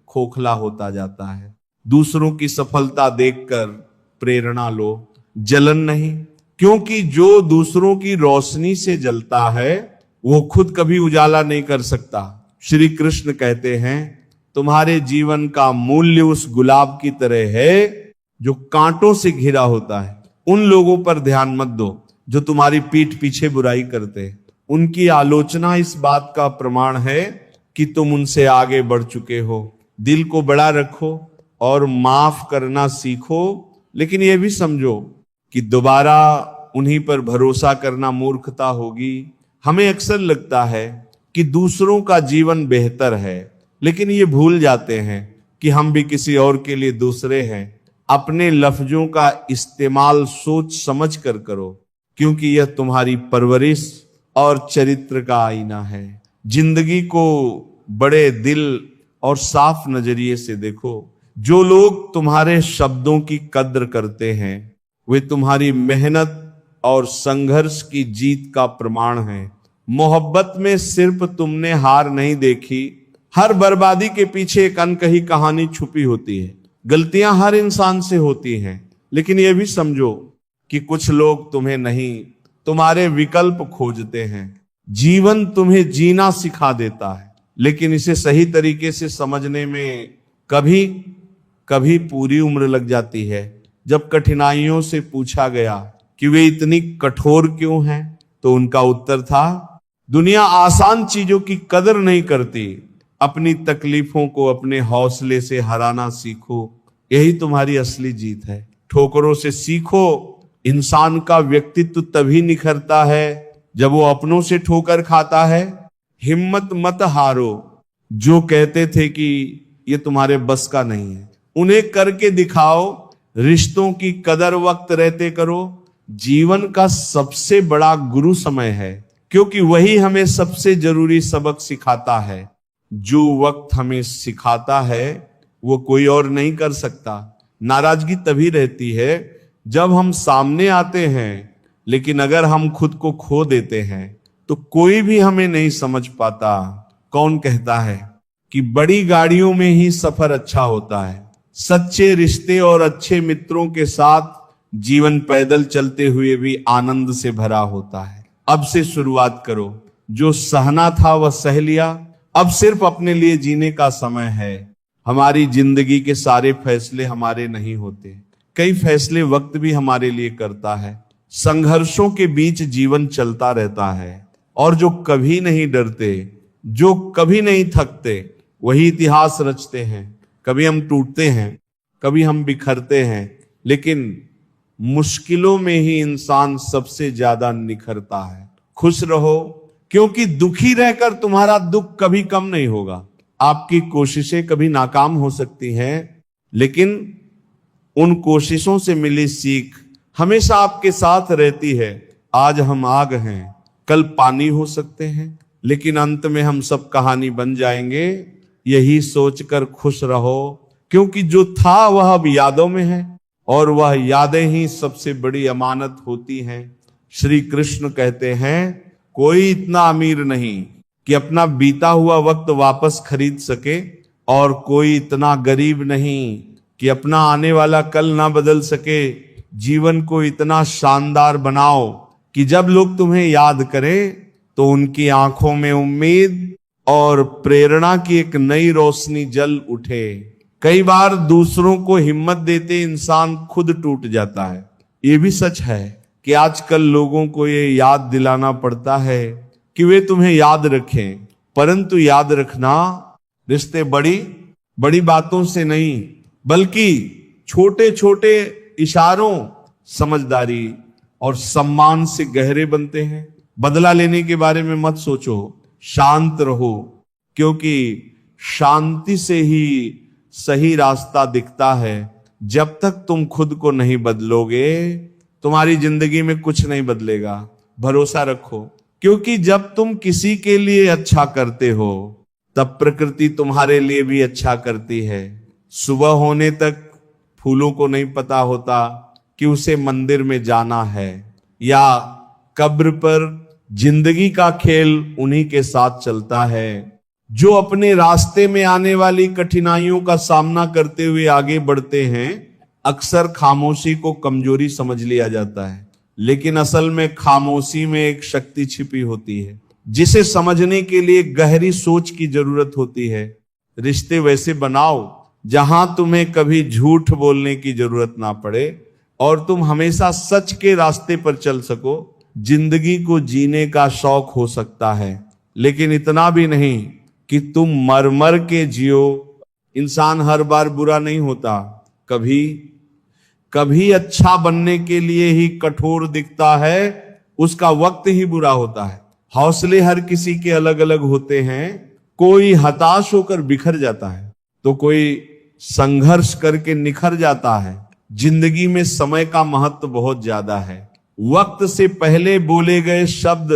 खोखला होता जाता है। दूसरों की सफलता देखकर प्रेरणा लो, जलन नहीं, क्योंकि जो दूसरों की रोशनी से जलता है वो खुद कभी उजाला नहीं कर सकता। श्री कृष्ण कहते हैं तुम्हारे जीवन का मूल्य उस गुलाब की तरह है जो कांटों से घिरा होता है। उन लोगों पर ध्यान मत दो जो तुम्हारी पीठ पीछे बुराई करते हैं। उनकी आलोचना इस बात का प्रमाण है कि तुम उनसे आगे बढ़ चुके हो। दिल को बड़ा रखो और माफ करना सीखो, लेकिन यह भी समझो कि दोबारा उन्हीं पर भरोसा करना मूर्खता होगी। हमें अक्सर लगता है कि दूसरों का जीवन बेहतर है, लेकिन ये भूल जाते हैं कि हम भी किसी और के लिए दूसरे हैं। अपने लफ्जों का इस्तेमाल सोच समझ कर करो, क्योंकि यह तुम्हारी परवरिश और चरित्र का आईना है। जिंदगी को बड़े दिल और साफ नजरिए से देखो। जो लोग तुम्हारे शब्दों की कद्र करते हैं वे तुम्हारी मेहनत और संघर्ष की जीत का प्रमाण है। मोहब्बत में सिर्फ तुमने हार नहीं देखी, हर बर्बादी के पीछे एक अनकही कहानी छुपी होती है। गलतियां हर इंसान से होती हैं, लेकिन यह भी समझो कि कुछ लोग तुम्हें नहीं, तुम्हारे विकल्प खोजते हैं। जीवन तुम्हें जीना सिखा देता है, लेकिन इसे सही तरीके से समझने में कभी कभी पूरी उम्र लग जाती है। जब कठिनाइयों से पूछा गया कि वे इतनी कठोर क्यों हैं, तो उनका उत्तर था, दुनिया आसान चीजों की कदर नहीं करती। अपनी तकलीफों को अपने हौसले से हराना सीखो, यही तुम्हारी असली जीत है। ठोकरों से सीखो। इंसान का व्यक्तित्व तभी निखरता है जब वो अपनों से ठोकर खाता है। हिम्मत मत हारो। जो कहते थे कि ये तुम्हारे बस का नहीं है, उन्हें करके दिखाओ। रिश्तों की कदर वक्त रहते करो। जीवन का सबसे बड़ा गुरु समय है, क्योंकि वही हमें सबसे जरूरी सबक सिखाता है। जो वक्त हमें सिखाता है वो कोई और नहीं कर सकता। नाराजगी तभी रहती है जब हम सामने आते हैं, लेकिन अगर हम खुद को खो देते हैं तो कोई भी हमें नहीं समझ पाता। कौन कहता है कि बड़ी गाड़ियों में ही सफर अच्छा होता है? सच्चे रिश्ते और अच्छे मित्रों के साथ जीवन पैदल चलते हुए भी आनंद से भरा होता है। अब से शुरुआत करो। जो सहना था वह सह लिया, अब सिर्फ अपने लिए जीने का समय है। हमारी जिंदगी के सारे फैसले हमारे नहीं होते, कई फैसले वक्त भी हमारे लिए करता है। संघर्षों के बीच जीवन चलता रहता है, और जो कभी नहीं डरते, जो कभी नहीं थकते, वही इतिहास रचते हैं। कभी हम टूटते हैं, कभी हम बिखरते हैं, लेकिन मुश्किलों में ही इंसान सबसे ज्यादा निखरता है। खुश रहो, क्योंकि दुखी रहकर तुम्हारा दुख कभी कम नहीं होगा। आपकी कोशिशें कभी नाकाम हो सकती हैं, लेकिन उन कोशिशों से मिली सीख हमेशा आपके साथ रहती है। आज हम आग हैं, कल पानी हो सकते हैं, लेकिन अंत में हम सब कहानी बन जाएंगे। यही सोचकर खुश रहो, क्योंकि जो था वह अब यादों में है, और वह यादें ही सबसे बड़ी अमानत होती हैं। श्री कृष्ण कहते हैं, कोई इतना अमीर नहीं कि अपना बीता हुआ वक्त वापस खरीद सके, और कोई इतना गरीब नहीं कि अपना आने वाला कल ना बदल सके। जीवन को इतना शानदार बनाओ कि जब लोग तुम्हें याद करें तो उनकी आंखों में उम्मीद और प्रेरणा की एक नई रोशनी जल उठे। कई बार दूसरों को हिम्मत देते इंसान खुद टूट जाता है। ये भी सच है कि आजकल लोगों को ये याद दिलाना पड़ता है कि वे तुम्हें याद रखें, परंतु याद रखना रिश्ते बड़ी बड़ी बातों से नहीं, बल्कि छोटे छोटे इशारों, समझदारी और सम्मान से गहरे बनते हैं। बदला लेने के बारे में मत सोचो, शांत रहो, क्योंकि शांति से ही सही रास्ता दिखता है। जब तक तुम खुद को नहीं बदलोगे, तुम्हारी जिंदगी में कुछ नहीं बदलेगा। भरोसा रखो, क्योंकि जब तुम किसी के लिए अच्छा करते हो तब प्रकृति तुम्हारे लिए भी अच्छा करती है। सुबह होने तक फूलों को नहीं पता होता कि उसे मंदिर में जाना है, या कब्र पर जिंदगी का खेल उन्हीं के साथ चलता है जो अपने रास्ते में आने वाली कठिनाइयों का सामना करते हुए आगे बढ़ते हैं। अक्सर खामोशी को कमजोरी समझ लिया जाता है, लेकिन असल में खामोशी में एक शक्ति छिपी होती है जिसे समझने के लिए गहरी सोच की जरूरत होती है। रिश्ते वैसे बनाओ जहां तुम्हें कभी झूठ बोलने की जरूरत ना पड़े और तुम हमेशा सच के रास्ते पर चल सको। जिंदगी को जीने का शौक हो सकता है, लेकिन इतना भी नहीं कि तुम मर मर के जियो। इंसान हर बार बुरा नहीं होता, कभी कभी अच्छा बनने के लिए ही कठोर दिखता है, उसका वक्त ही बुरा होता है। हौसले हर किसी के अलग अलग होते हैं। कोई हताश होकर बिखर जाता है तो कोई संघर्ष करके निखर जाता है। जिंदगी में समय का महत्व बहुत ज्यादा है। वक्त से पहले बोले गए शब्द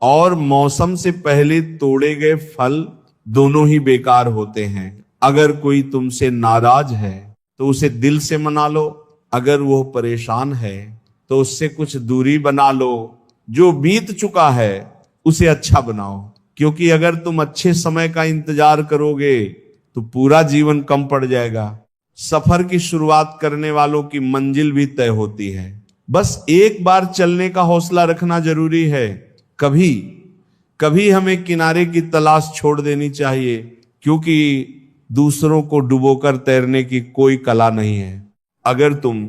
और मौसम से पहले तोड़े गए फल दोनों ही बेकार होते हैं। अगर कोई तुमसे नाराज है तो उसे दिल से मना लो, अगर वो परेशान है तो उससे कुछ दूरी बना लो। जो बीत चुका है उसे अच्छा बनाओ, क्योंकि अगर तुम अच्छे समय का इंतजार करोगे तो पूरा जीवन कम पड़ जाएगा। सफर की शुरुआत करने वालों की मंजिल भी तय होती है, बस एक बार चलने का हौसला रखना जरूरी है। कभी कभी हमें किनारे की तलाश छोड़ देनी चाहिए, क्योंकि दूसरों को डुबोकर तैरने की कोई कला नहीं है। अगर तुम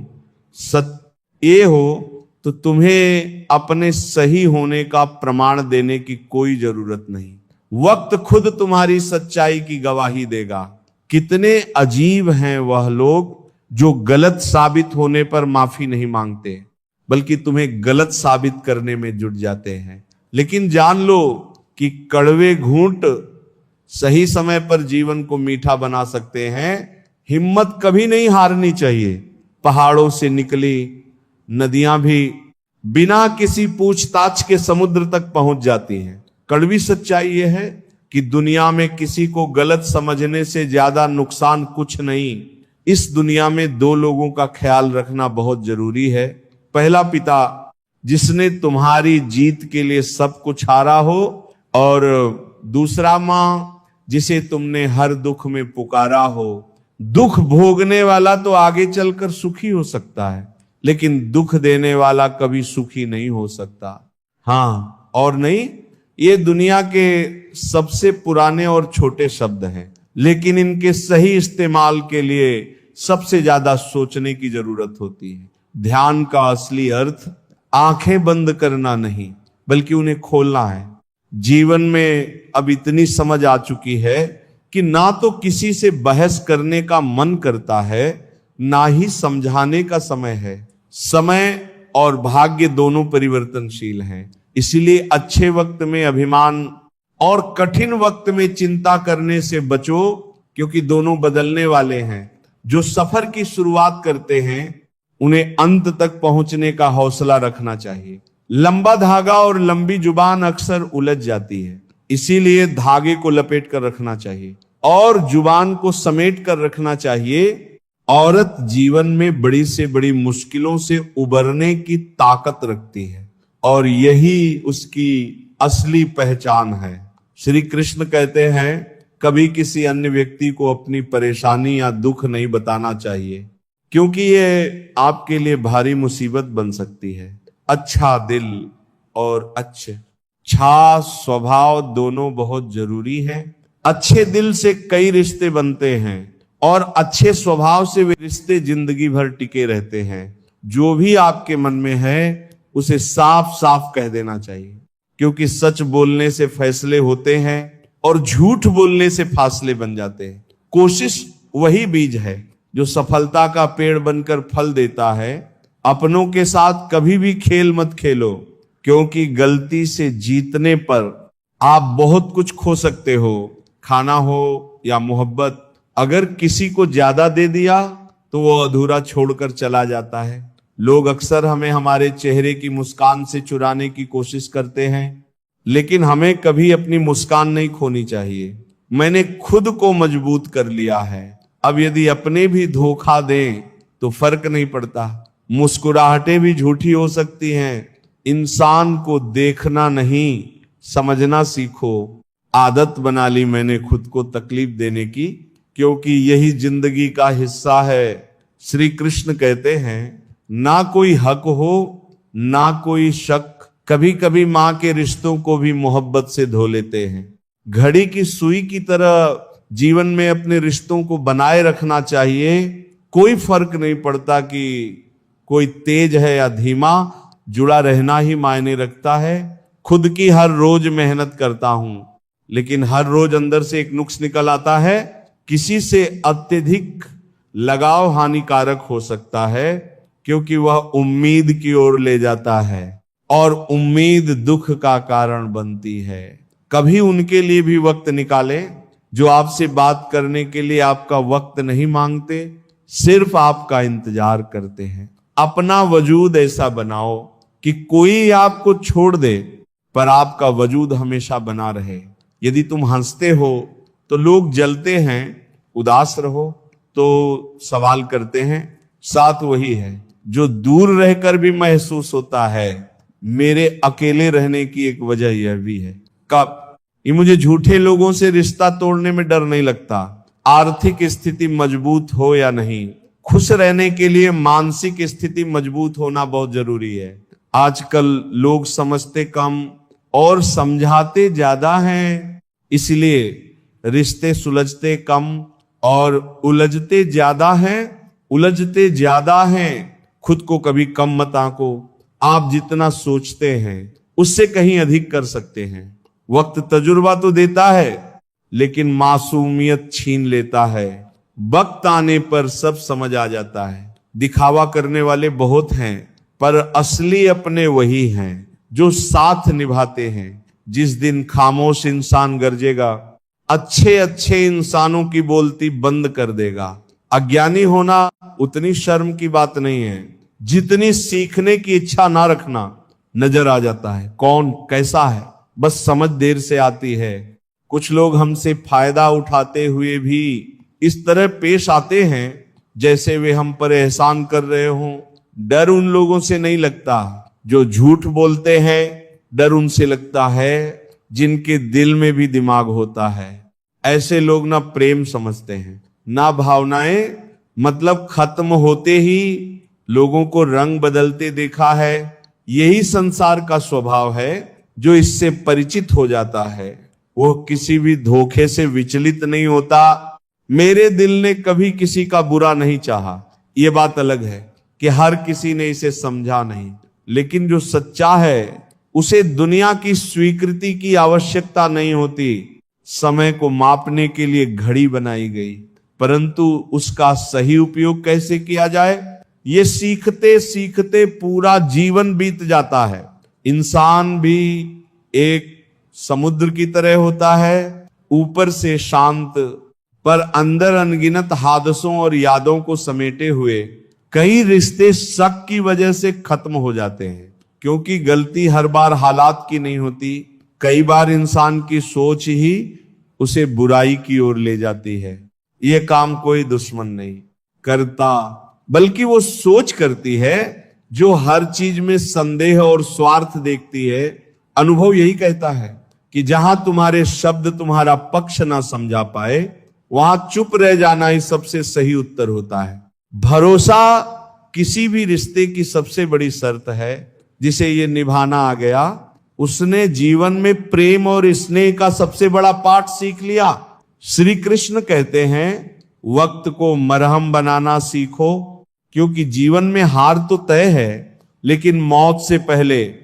ये हो तो तुम्हें अपने सही होने का प्रमाण देने की कोई जरूरत नहीं। वक्त खुद तुम्हारी सच्चाई की गवाही देगा। कितने अजीब हैं वह लोग जो गलत साबित होने पर माफी नहीं मांगते, बल्कि तुम्हें गलत साबित करने में जुट जाते हैं। लेकिन जान लो कि कड़वे घूंट सही समय पर जीवन को मीठा बना सकते हैं। हिम्मत कभी नहीं हारनी चाहिए। पहाड़ों से निकली नदियां भी बिना किसी पूछताछ के समुद्र तक पहुंच जाती हैं। कड़वी सच्चाई यह है कि दुनिया में किसी को गलत समझने से ज्यादा नुकसान कुछ नहीं। इस दुनिया में दो लोगों का ख्याल रखना बहुत जरूरी है। पहला पिता जिसने तुम्हारी जीत के लिए सब कुछ हारा हो, और दूसरा मां जिसे तुमने हर दुख में पुकारा हो। दुख भोगने वाला तो आगे चलकर सुखी हो सकता है, लेकिन दुख देने वाला कभी सुखी नहीं हो सकता। हाँ और नहीं, ये दुनिया के सबसे पुराने और छोटे शब्द हैं, लेकिन इनके सही इस्तेमाल के लिए सबसे ज्यादा सोचने की जरूरत होती है। ध्यान का असली अर्थ आंखें बंद करना नहीं, बल्कि उन्हें खोलना है। जीवन में अब इतनी समझ आ चुकी है कि ना तो किसी से बहस करने का मन करता है, ना ही समझाने का समय है। समय और भाग्य दोनों परिवर्तनशील हैं, इसीलिए अच्छे वक्त में अभिमान और कठिन वक्त में चिंता करने से बचो, क्योंकि दोनों बदलने वाले हैं। जो सफर की शुरुआत करते हैं उन्हें अंत तक पहुंचने का हौसला रखना चाहिए। लंबा धागा और लंबी जुबान अक्सर उलझ जाती है, इसीलिए धागे को लपेट कर रखना चाहिए और जुबान को समेट कर रखना चाहिए। औरत जीवन में बड़ी से बड़ी मुश्किलों से उबरने की ताकत रखती है और यही उसकी असली पहचान है। श्री कृष्ण कहते हैं, कभी किसी अन्य व्यक्ति को अपनी परेशानी या दुख नहीं बताना चाहिए, क्योंकि ये आपके लिए भारी मुसीबत बन सकती है। अच्छा दिल और अच्छा स्वभाव दोनों बहुत जरूरी है। अच्छे दिल से कई रिश्ते बनते हैं और अच्छे स्वभाव से वे रिश्ते जिंदगी भर टिके रहते हैं। जो भी आपके मन में है उसे साफ साफ कह देना चाहिए, क्योंकि सच बोलने से फैसले होते हैं और झूठ बोलने से फासले बन जाते हैं। कोशिश वही बीज है जो सफलता का पेड़ बनकर फल देता है। अपनों के साथ कभी भी खेल मत खेलो, क्योंकि गलती से जीतने पर आप बहुत कुछ खो सकते हो, खाना हो या मोहब्बत। अगर किसी को ज्यादा दे दिया तो वो अधूरा छोड़कर चला जाता है। लोग अक्सर हमें हमारे चेहरे की मुस्कान से चुराने की कोशिश करते हैं, लेकिन हमें कभी अपनी मुस्कान नहीं खोनी चाहिए। मैंने खुद को मजबूत कर लिया है, अब यदि अपने भी धोखा दें तो फर्क नहीं पड़ता। मुस्कुराहटें भी झूठी हो सकती हैं, इंसान को देखना नहीं, समझना सीखो। आदत बना ली मैंने खुद को तकलीफ देने की, क्योंकि यही जिंदगी का हिस्सा है। श्री कृष्ण कहते हैं, ना कोई हक हो ना कोई शक, कभी कभी मां के रिश्तों को भी मोहब्बत से धो लेते हैं। घड़ी की सुई की तरह जीवन में अपने रिश्तों को बनाए रखना चाहिए। कोई फर्क नहीं पड़ता कि कोई तेज है या धीमा, जुड़ा रहना ही मायने रखता है। खुद की हर रोज मेहनत करता हूं, लेकिन हर रोज अंदर से एक नुक्स निकल आता है। किसी से अत्यधिक लगाव हानिकारक हो सकता है, क्योंकि वह उम्मीद की ओर ले जाता है और उम्मीद दुख का कारण बनती है। कभी उनके लिए भी वक्त निकालें जो आपसे बात करने के लिए आपका वक्त नहीं मांगते, सिर्फ आपका इंतजार करते हैं। अपना वजूद ऐसा बनाओ कि कोई आपको छोड़ दे पर आपका वजूद हमेशा बना रहे। यदि तुम हंसते हो तो लोग जलते हैं, उदास रहो तो सवाल करते हैं। साथ वही है जो दूर रहकर भी महसूस होता है। मेरे अकेले रहने की एक वजह यह भी है। कब ये मुझे झूठे लोगों से रिश्ता तोड़ने में डर नहीं लगता। आर्थिक स्थिति मजबूत हो या नहीं, खुश रहने के लिए मानसिक स्थिति मजबूत होना बहुत जरूरी है। आजकल लोग समझते कम और समझाते ज्यादा हैं, इसलिए रिश्ते सुलझते कम और उलझते ज्यादा हैं। खुद को कभी कम मत आंको। आप जितना सोचते हैं उससे कहीं अधिक कर सकते हैं। वक्त तजुर्बा तो देता है, लेकिन मासूमियत छीन लेता है। वक्त आने पर सब समझ आ जाता है। दिखावा करने वाले बहुत हैं, पर असली अपने वही हैं जो साथ निभाते हैं। जिस दिन खामोश इंसान गरजेगा, अच्छे अच्छे इंसानों की बोलती बंद कर देगा। अज्ञानी होना उतनी शर्म की बात नहीं है जितनी सीखने की इच्छा ना रखना। नजर आ जाता है कौन कैसा है, बस समझ देर से आती है। कुछ लोग हमसे फायदा उठाते हुए भी इस तरह पेश आते हैं जैसे वे हम पर एहसान कर रहे हों। डर उन लोगों से नहीं लगता जो झूठ बोलते हैं, डर उनसे लगता है जिनके दिल में भी दिमाग होता है। ऐसे लोग ना प्रेम समझते हैं ना भावनाएं, मतलब खत्म होते ही लोगों को रंग बदलते देखा है। यही संसार का स्वभाव है। जो इससे परिचित हो जाता है वो किसी भी धोखे से विचलित नहीं होता। मेरे दिल ने कभी किसी का बुरा नहीं चाहा। ये बात अलग है कि हर किसी ने इसे समझा नहीं, लेकिन जो सच्चा है उसे दुनिया की स्वीकृति की आवश्यकता नहीं होती। समय को मापने के लिए घड़ी बनाई गई, परंतु उसका सही उपयोग कैसे किया जाए ये सीखते सीखते पूरा जीवन बीत जाता है। इंसान भी एक समुद्र की तरह होता है, ऊपर से शांत पर अंदर अनगिनत हादसों और यादों को समेटे हुए। कई रिश्ते शक की वजह से खत्म हो जाते हैं, क्योंकि गलती हर बार हालात की नहीं होती। कई बार इंसान की सोच ही उसे बुराई की ओर ले जाती है। यह काम कोई दुश्मन नहीं करता, बल्कि वो सोच करती है जो हर चीज में संदेह और स्वार्थ देखती है। अनुभव यही कहता है कि जहां तुम्हारे शब्द तुम्हारा पक्ष ना समझा पाए, वहां चुप रह जाना ही सबसे सही उत्तर होता है। भरोसा किसी भी रिश्ते की सबसे बड़ी शर्त है। जिसे ये निभाना आ गया, उसने जीवन में प्रेम और स्नेह का सबसे बड़ा पाठ सीख लिया। श्री कृष्ण कहते हैं, वक्त को मरहम बनाना सीखो, क्योंकि जीवन में हार तो तय है, लेकिन मौत से पहले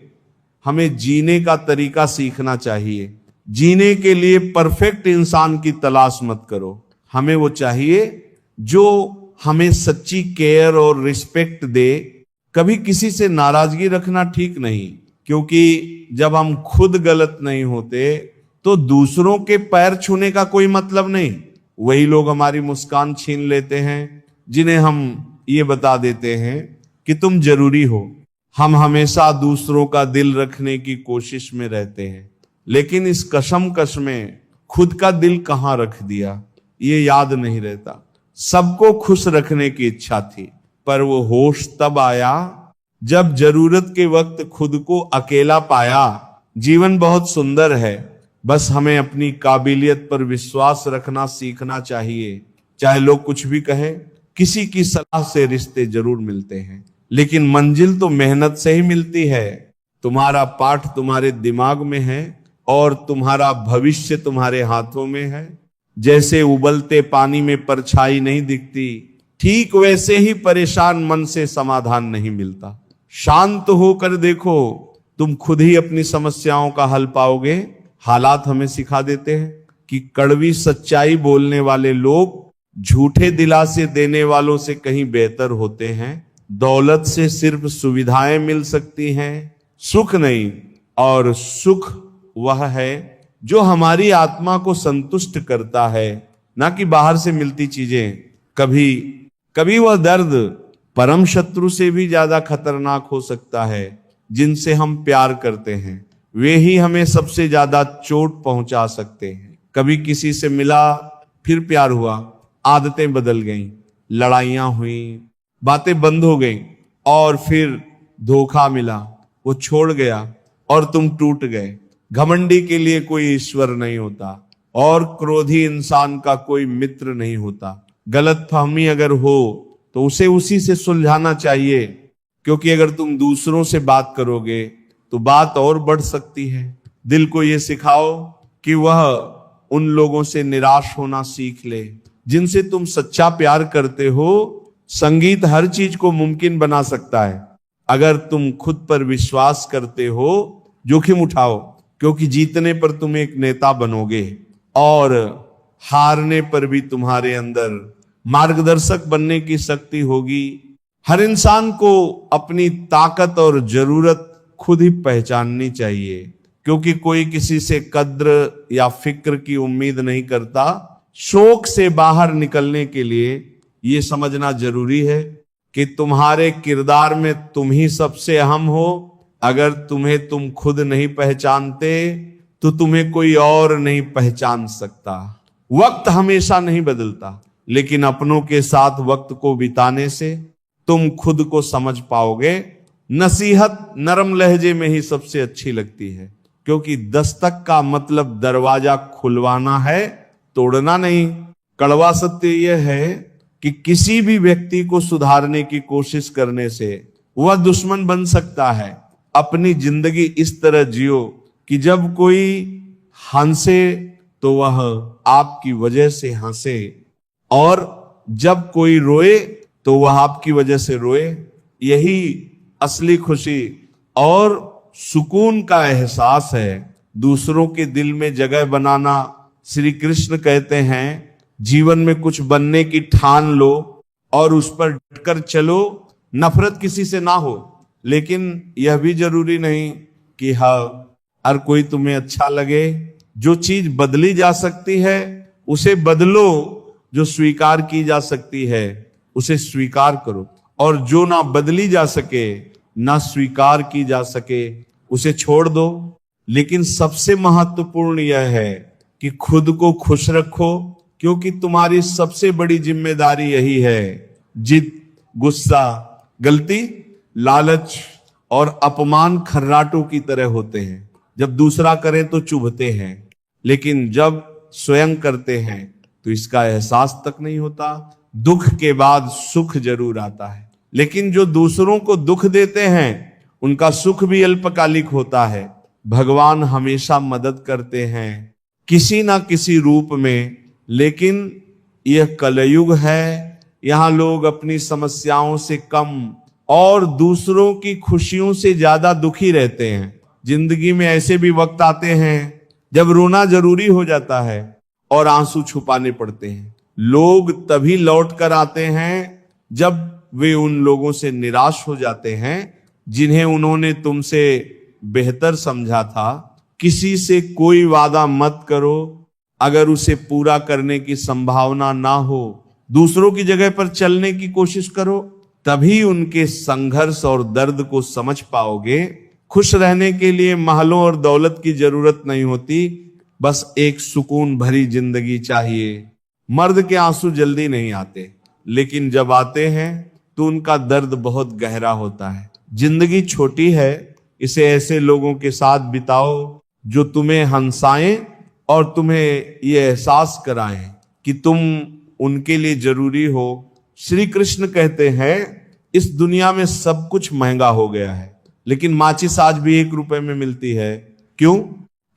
हमें जीने का तरीका सीखना चाहिए। जीने के लिए परफेक्ट इंसान की तलाश मत करो। हमें वो चाहिए जो हमें सच्ची केयर और रिस्पेक्ट दे। कभी किसी से नाराजगी रखना ठीक नहीं, क्योंकि जब हम खुद गलत नहीं होते तो दूसरों के पैर छूने का कोई मतलब नहीं। वही लोग हमारी मुस्कान छीन लेते हैं जिन्हें हम ये बता देते हैं कि तुम जरूरी हो। हम हमेशा दूसरों का दिल रखने की कोशिश में रहते हैं, लेकिन इस कशमकश में खुद का दिल कहां रख दिया ये याद नहीं रहता। सबको खुश रखने की इच्छा थी, पर वो होश तब आया जब जरूरत के वक्त खुद को अकेला पाया। जीवन बहुत सुंदर है, बस हमें अपनी काबिलियत पर विश्वास रखना सीखना चाहिए। चाहे लोग कुछ भी कहें, किसी की सलाह से रिश्ते जरूर मिलते हैं, लेकिन मंजिल तो मेहनत से ही मिलती है। तुम्हारा पाठ तुम्हारे दिमाग में है और तुम्हारा भविष्य तुम्हारे हाथों में है। जैसे उबलते पानी में परछाई नहीं दिखती, ठीक वैसे ही परेशान मन से समाधान नहीं मिलता। शांत होकर देखो, तुम खुद ही अपनी समस्याओं का हल पाओगे। हालात हमें सिखा देते हैं कि कड़वी सच्चाई बोलने वाले लोग झूठे दिलासे देने वालों से कहीं बेहतर होते हैं। दौलत से सिर्फ सुविधाएं मिल सकती हैं, सुख नहीं। और सुख वह है जो हमारी आत्मा को संतुष्ट करता है, ना कि बाहर से मिलती चीजें। कभी कभी वह दर्द परम शत्रु से भी ज्यादा खतरनाक हो सकता है। जिनसे हम प्यार करते हैं वे ही हमें सबसे ज्यादा चोट पहुंचा सकते हैं। कभी किसी से मिला, फिर प्यार हुआ, आदतें बदल गईं, लड़ाइयां हुई, बातें बंद हो गईं, और फिर धोखा मिला, वो छोड़ गया और तुम टूट गए। घमंडी के लिए कोई ईश्वर नहीं होता और क्रोधी इंसान का कोई मित्र नहीं होता। गलतफहमी अगर हो तो उसे उसी से सुलझाना चाहिए, क्योंकि अगर तुम दूसरों से बात करोगे तो बात और बढ़ सकती है। दिल को यह सिखाओ कि वह उन लोगों से निराश होना सीख ले जिनसे तुम सच्चा प्यार करते हो। संगीत हर चीज को मुमकिन बना सकता है। अगर तुम खुद पर विश्वास करते हो, जोखिम उठाओ, क्योंकि जीतने पर तुम एक नेता बनोगे और हारने पर भी तुम्हारे अंदर मार्गदर्शक बनने की शक्ति होगी। हर इंसान को अपनी ताकत और जरूरत खुद ही पहचाननी चाहिए, क्योंकि कोई किसी से कद्र या फिक्र की उम्मीद नहीं करता। शोक से बाहर निकलने के लिए यह समझना जरूरी है कि तुम्हारे किरदार में तुम ही सबसे अहम हो। अगर तुम्हें तुम खुद नहीं पहचानते तो तुम्हें कोई और नहीं पहचान सकता। वक्त हमेशा नहीं बदलता, लेकिन अपनों के साथ वक्त को बिताने से तुम खुद को समझ पाओगे। नसीहत नरम लहजे में ही सबसे अच्छी लगती है, क्योंकि दस्तक का मतलब दरवाजा खुलवाना है, तोड़ना नहीं। कड़वा सत्य यह है कि किसी भी व्यक्ति को सुधारने की कोशिश करने से वह दुश्मन बन सकता है। अपनी जिंदगी इस तरह जियो कि जब कोई हंसे तो वह आपकी वजह से हंसे, और जब कोई रोए तो वह आपकी वजह से रोए। यही असली खुशी और सुकून का एहसास है। दूसरों के दिल में जगह बनाना। श्री कृष्ण कहते हैं, जीवन में कुछ बनने की ठान लो और उस पर डटकर चलो। नफरत किसी से ना हो, लेकिन यह भी जरूरी नहीं कि हर कोई तुम्हें अच्छा लगे। जो चीज बदली जा सकती है उसे बदलो, जो स्वीकार की जा सकती है उसे स्वीकार करो, और जो ना बदली जा सके, ना स्वीकार की जा सके, उसे छोड़ दो। लेकिन सबसे महत्वपूर्ण यह है कि खुद को खुश रखो, क्योंकि तुम्हारी सबसे बड़ी जिम्मेदारी यही है। जिद, गुस्सा, गलती, लालच और अपमान खर्राटों की तरह होते हैं। जब दूसरा करे तो चुभते हैं, लेकिन जब स्वयं करते हैं तो इसका एहसास तक नहीं होता। दुख के बाद सुख जरूर आता है, लेकिन जो दूसरों को दुख देते हैं उनका सुख भी अल्पकालिक होता है। भगवान हमेशा मदद करते हैं किसी ना किसी रूप में, लेकिन यह कलयुग है। यहां लोग अपनी समस्याओं से कम और दूसरों की खुशियों से ज्यादा दुखी रहते हैं। जिंदगी में ऐसे भी वक्त आते हैं जब रोना जरूरी हो जाता है और आंसू छुपाने पड़ते हैं। लोग तभी लौट कर आते हैं जब वे उन लोगों से निराश हो जाते हैं जिन्हें उन्होंने तुमसे बेहतर समझा था। किसी से कोई वादा मत करो अगर उसे पूरा करने की संभावना ना हो। दूसरों की जगह पर चलने की कोशिश करो, तभी उनके संघर्ष और दर्द को समझ पाओगे। खुश रहने के लिए महलों और दौलत की जरूरत नहीं होती, बस एक सुकून भरी जिंदगी चाहिए। मर्द के आंसू जल्दी नहीं आते, लेकिन जब आते हैं तो उनका दर्द बहुत गहरा होता है। जिंदगी छोटी है, इसे ऐसे लोगों के साथ बिताओ जो तुम्हें हंसाएं और तुम्हें ये एहसास कराएं कि तुम उनके लिए जरूरी हो। श्री कृष्ण कहते हैं इस दुनिया में सब कुछ महंगा हो गया है, लेकिन माचिस आज भी 1 रुपए में मिलती है। क्यों?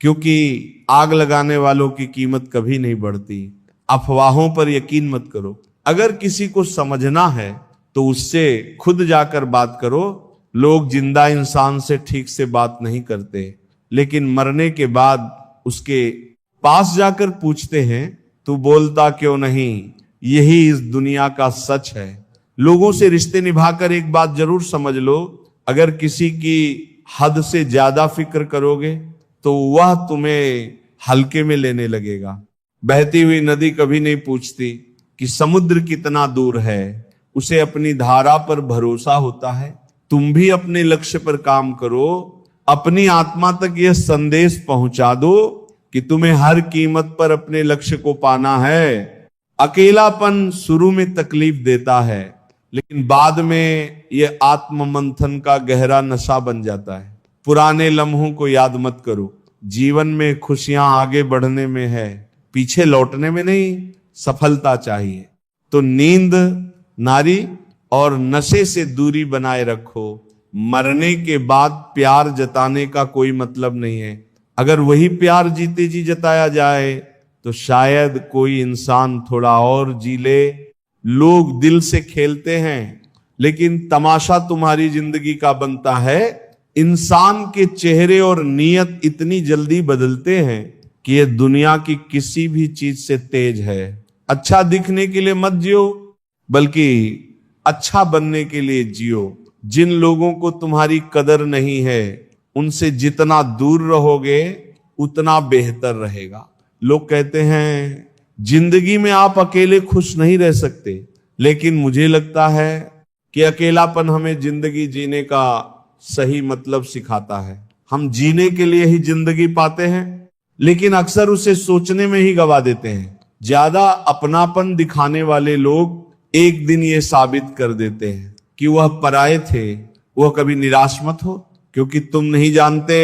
क्योंकि आग लगाने वालों की कीमत कभी नहीं बढ़ती। अफवाहों पर यकीन मत करो। अगर किसी को समझना है तो उससे खुद जाकर बात करो। लोग जिंदा इंसान से ठीक से बात नहीं करते, लेकिन मरने के बाद उसके पास जाकर पूछते हैं तू बोलता क्यों नहीं। यही इस दुनिया का सच है। लोगों से रिश्ते निभाकर एक बात जरूर समझ लो, अगर किसी की हद से ज्यादा फिक्र करोगे तो वह तुम्हें हल्के में लेने लगेगा। बहती हुई नदी कभी नहीं पूछती कि समुद्र कितना दूर है, उसे अपनी धारा पर भरोसा होता है। तुम भी अपने लक्ष्य पर काम करो, अपनी आत्मा तक यह संदेश पहुंचा दो कि तुम्हें हर कीमत पर अपने लक्ष्य को पाना है। अकेलापन शुरू में तकलीफ देता है, लेकिन बाद में यह आत्म मंथन का गहरा नशा बन जाता है। पुराने लम्हों को याद मत करो। जीवन में खुशियां आगे बढ़ने में है, पीछे लौटने में नहीं। सफलता चाहिए तो नींद, नारी और नशे से दूरी बनाए रखो। मरने के बाद प्यार जताने का कोई मतलब नहीं है। अगर वही प्यार जीते जी जताया जाए तो शायद कोई इंसान थोड़ा और जी ले। लोग दिल से खेलते हैं, लेकिन तमाशा तुम्हारी जिंदगी का बनता है। इंसान के चेहरे और नीयत इतनी जल्दी बदलते हैं कि ये दुनिया की किसी भी चीज से तेज है। अच्छा दिखने के लिए मत जियो, बल्कि अच्छा बनने के लिए जियो। जिन लोगों को तुम्हारी कदर नहीं है, उनसे जितना दूर रहोगे उतना बेहतर रहेगा। लोग कहते हैं जिंदगी में आप अकेले खुश नहीं रह सकते, लेकिन मुझे लगता है कि अकेलापन हमें जिंदगी जीने का सही मतलब सिखाता है। हम जीने के लिए ही जिंदगी पाते हैं, लेकिन अक्सर उसे सोचने में ही गवा देते हैं। ज्यादा अपनापन दिखाने वाले लोग एक दिन ये साबित कर देते हैं कि वह पराये थे। वह कभी निराश मत हो, क्योंकि तुम नहीं जानते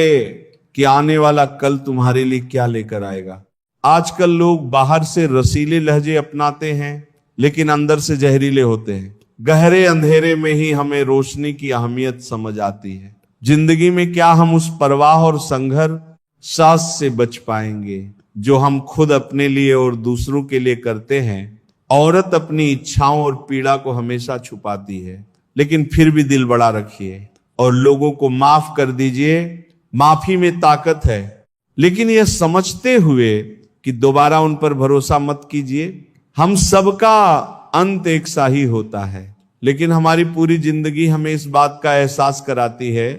कि आने वाला कल तुम्हारे लिए क्या लेकर आएगा। आजकल लोग बाहर से रसीले लहजे अपनाते हैं, लेकिन अंदर से जहरीले होते हैं। गहरे अंधेरे में ही हमें रोशनी की अहमियत समझ आती है। जिंदगी में क्या हम उस परवाह और संघर्ष से बच पाएंगे जो हम खुद अपने लिए और दूसरों के लिए करते हैं। औरत अपनी इच्छाओं और पीड़ा को हमेशा छुपाती है, लेकिन फिर भी दिल बड़ा रखिए और लोगों को माफ कर दीजिए। माफी में ताकत है, लेकिन यह समझते हुए कि दोबारा उन पर भरोसा मत कीजिए। हम सबका अंत एक सा ही होता है, लेकिन हमारी पूरी जिंदगी हमें इस बात का एहसास कराती है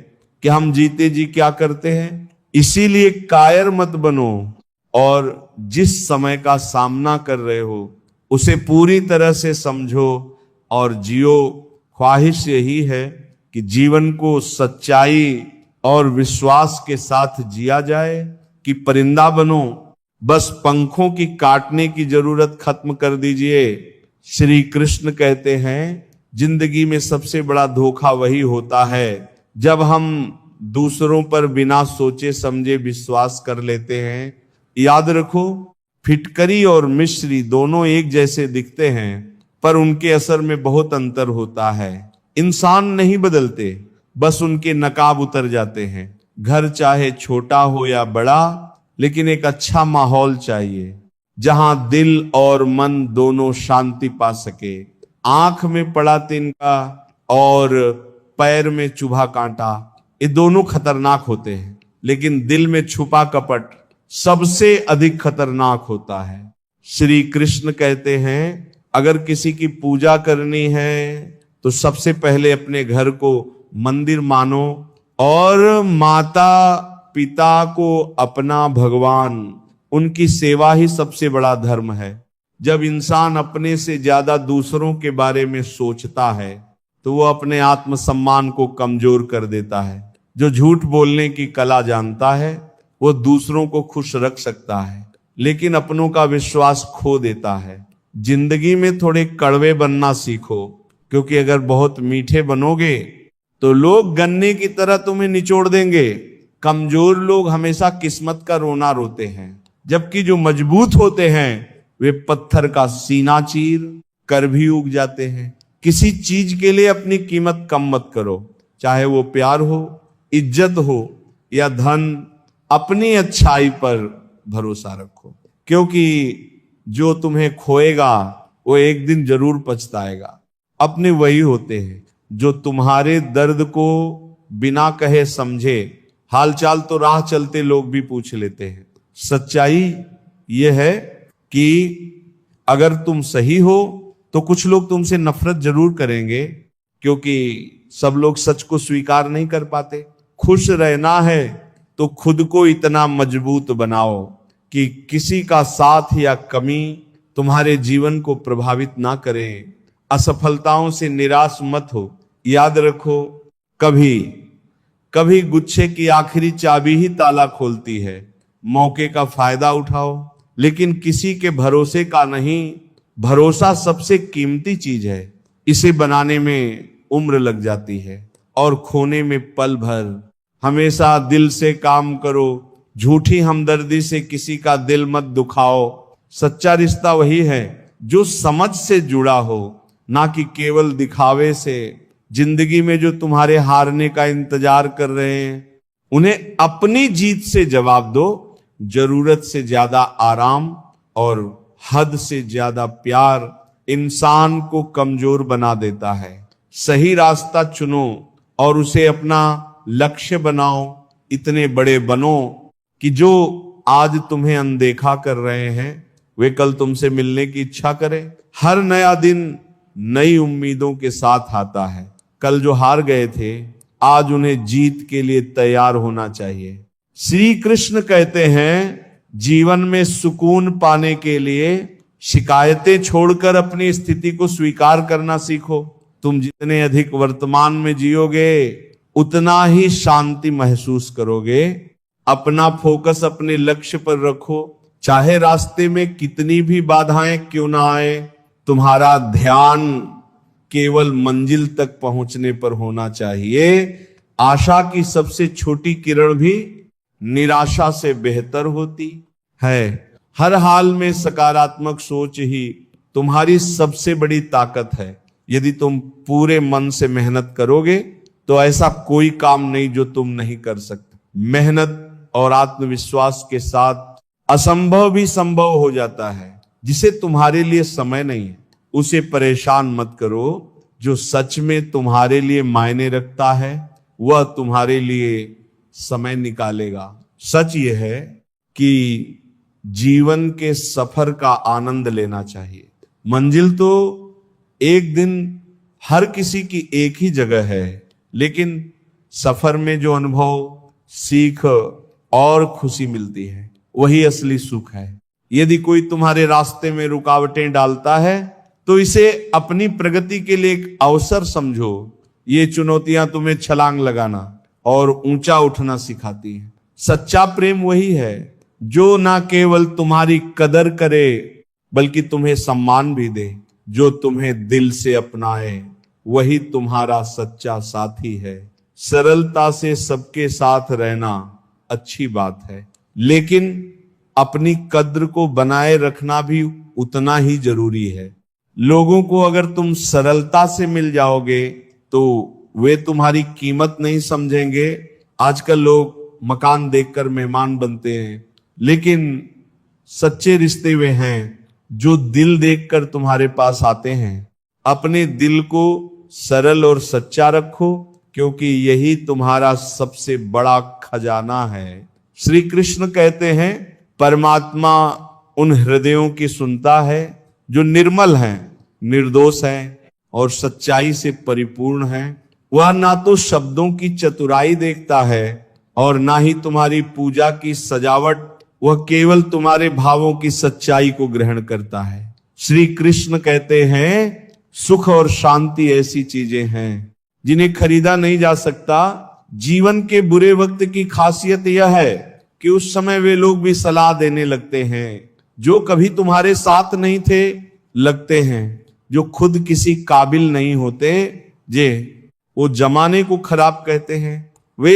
कि हम जीते जी क्या करते हैं। इसीलिए कायर मत बनो और जिस समय का सामना कर रहे हो उसे पूरी तरह से समझो और जियो। ख्वाहिश यही है कि जीवन को सच्चाई और विश्वास के साथ जिया जाए। कि परिंदा बनो, बस पंखों की काटने की जरूरत खत्म कर दीजिए। श्री कृष्ण कहते हैं जिंदगी में सबसे बड़ा धोखा वही होता है जब हम दूसरों पर बिना सोचे समझे विश्वास कर लेते हैं। याद रखो, फिटकरी और मिश्री दोनों एक जैसे दिखते हैं, पर उनके असर में बहुत अंतर होता है। इंसान नहीं बदलते, बस उनके नकाब उतर जाते हैं। घर चाहे छोटा हो या बड़ा, लेकिन एक अच्छा माहौल चाहिए जहां दिल और मन दोनों शांति पा सके। आंख में पड़ा तिनका और पैर में चुभा कांटा, ये दोनों खतरनाक होते हैं, लेकिन दिल में छुपा कपट सबसे अधिक खतरनाक होता है। श्री कृष्ण कहते हैं अगर किसी की पूजा करनी है तो सबसे पहले अपने घर को मंदिर मानो और माता पिता को अपना भगवान। उनकी सेवा ही सबसे बड़ा धर्म है। जब इंसान अपने से ज्यादा दूसरों के बारे में सोचता है तो वो अपने आत्मसम्मान को कमजोर कर देता है। जो झूठ बोलने की कला जानता है वो दूसरों को खुश रख सकता है, लेकिन अपनों का विश्वास खो देता है। जिंदगी में थोड़े कड़वे बनना सीखो, क्योंकि अगर बहुत मीठे बनोगे तो लोग गन्ने की तरह तुम्हें निचोड़ देंगे। कमजोर लोग हमेशा किस्मत का रोना रोते हैं, जबकि जो मजबूत होते हैं वे पत्थर का सीना चीर कर भी उग जाते हैं। किसी चीज के लिए अपनी कीमत कम मत करो, चाहे वो प्यार हो, इज्जत हो या धन। अपनी अच्छाई पर भरोसा रखो, क्योंकि जो तुम्हें खोएगा वो एक दिन जरूर पछताएगा। अपने वही होते हैं जो तुम्हारे दर्द को बिना कहे समझे। हालचाल तो राह चलते लोग भी पूछ लेते हैं। सच्चाई यह है कि अगर तुम सही हो तो कुछ लोग तुमसे नफरत जरूर करेंगे, क्योंकि सब लोग सच को स्वीकार नहीं कर पाते। खुश रहना है तो खुद को इतना मजबूत बनाओ कि किसी का साथ या कमी तुम्हारे जीवन को प्रभावित ना करे। असफलताओं से निराश मत हो। याद रखो, कभी कभी गुच्छे की आखिरी चाबी ही ताला खोलती है। मौके का फायदा उठाओ, लेकिन किसी के भरोसे का नहीं। भरोसा सबसे कीमती चीज है। इसे बनाने में उम्र लग जाती है और खोने में पल भर। हमेशा दिल से काम करो। झूठी हमदर्दी से किसी का दिल मत दुखाओ। सच्चा रिश्ता वही है जो समझ से जुड़ा हो, ना कि केवल दिखावे से। जिंदगी में जो तुम्हारे हारने का इंतजार कर रहे हैं, उन्हें अपनी जीत से जवाब दो। जरूरत से ज्यादा आराम और हद से ज्यादा प्यार इंसान को कमजोर बना देता है। सही रास्ता चुनो और उसे अपना लक्ष्य बनाओ। इतने बड़े बनो कि जो आज तुम्हें अनदेखा कर रहे हैं वे कल तुमसे मिलने की इच्छा करें। हर नया दिन नई उम्मीदों के साथ आता है। कल जो हार गए थे, आज उन्हें जीत के लिए तैयार होना चाहिए। श्री कृष्ण कहते हैं, जीवन में सुकून पाने के लिए शिकायतें छोड़कर अपनी स्थिति को स्वीकार करना सीखो। तुम जितने अधिक वर्तमान में जियोगे, उतना ही शांति महसूस करोगे। अपना फोकस अपने लक्ष्य पर रखो, चाहे रास्ते में कितनी भी बाधाएं क्यों ना आए। तुम्हारा ध्यान केवल मंजिल तक पहुंचने पर होना चाहिए। आशा की सबसे छोटी किरण भी निराशा से बेहतर होती है। हर हाल में सकारात्मक सोच ही तुम्हारी सबसे बड़ी ताकत है। यदि तुम पूरे मन से मेहनत करोगे तो ऐसा कोई काम नहीं जो तुम नहीं कर सकते। मेहनत और आत्मविश्वास के साथ असंभव भी संभव हो जाता है। जिसे तुम्हारे लिए समय नहीं है, उसे परेशान मत करो। जो सच में तुम्हारे लिए मायने रखता है, वह तुम्हारे लिए समय निकालेगा। सच यह है कि जीवन के सफर का आनंद लेना चाहिए। मंजिल तो एक दिन हर किसी की एक ही जगह है, लेकिन सफर में जो अनुभव, सीख और खुशी मिलती है, वही असली सुख है। यदि कोई तुम्हारे रास्ते में रुकावटें डालता है तो इसे अपनी प्रगति के लिए एक अवसर समझो। ये चुनौतियां तुम्हें छलांग लगाना और ऊंचा उठना सिखाती हैं। सच्चा प्रेम वही है जो ना केवल तुम्हारी कदर करे बल्कि तुम्हें सम्मान भी दे। जो तुम्हें दिल से अपनाए वही तुम्हारा सच्चा साथी है। सरलता से सबके साथ रहना अच्छी बात है, लेकिन अपनी कद्र को बनाए रखना भी उतना ही जरूरी है। लोगों को अगर तुम सरलता से मिल जाओगे तो वे तुम्हारी कीमत नहीं समझेंगे। आजकल लोग मकान देखकर मेहमान बनते हैं, लेकिन सच्चे रिश्ते वे हैं जो दिल देखकर तुम्हारे पास आते हैं। अपने दिल को सरल और सच्चा रखो, क्योंकि यही तुम्हारा सबसे बड़ा खजाना है। श्री कृष्ण कहते हैं, परमात्मा उन हृदयों की सुनता है जो निर्मल हैं, निर्दोष हैं और सच्चाई से परिपूर्ण हैं। वह ना तो शब्दों की चतुराई देखता है और ना ही तुम्हारी पूजा की सजावट। वह केवल तुम्हारे भावों की सच्चाई को ग्रहण करता है। श्री कृष्ण कहते हैं, सुख और शांति ऐसी चीजें हैं जिन्हें खरीदा नहीं जा सकता। जीवन के बुरे वक्त की खासियत यह है कि उस समय वे लोग भी सलाह देने लगते हैं जो कभी तुम्हारे साथ नहीं थे। लगते हैं जो खुद किसी काबिल नहीं होते, जे वो जमाने को खराब कहते हैं। वे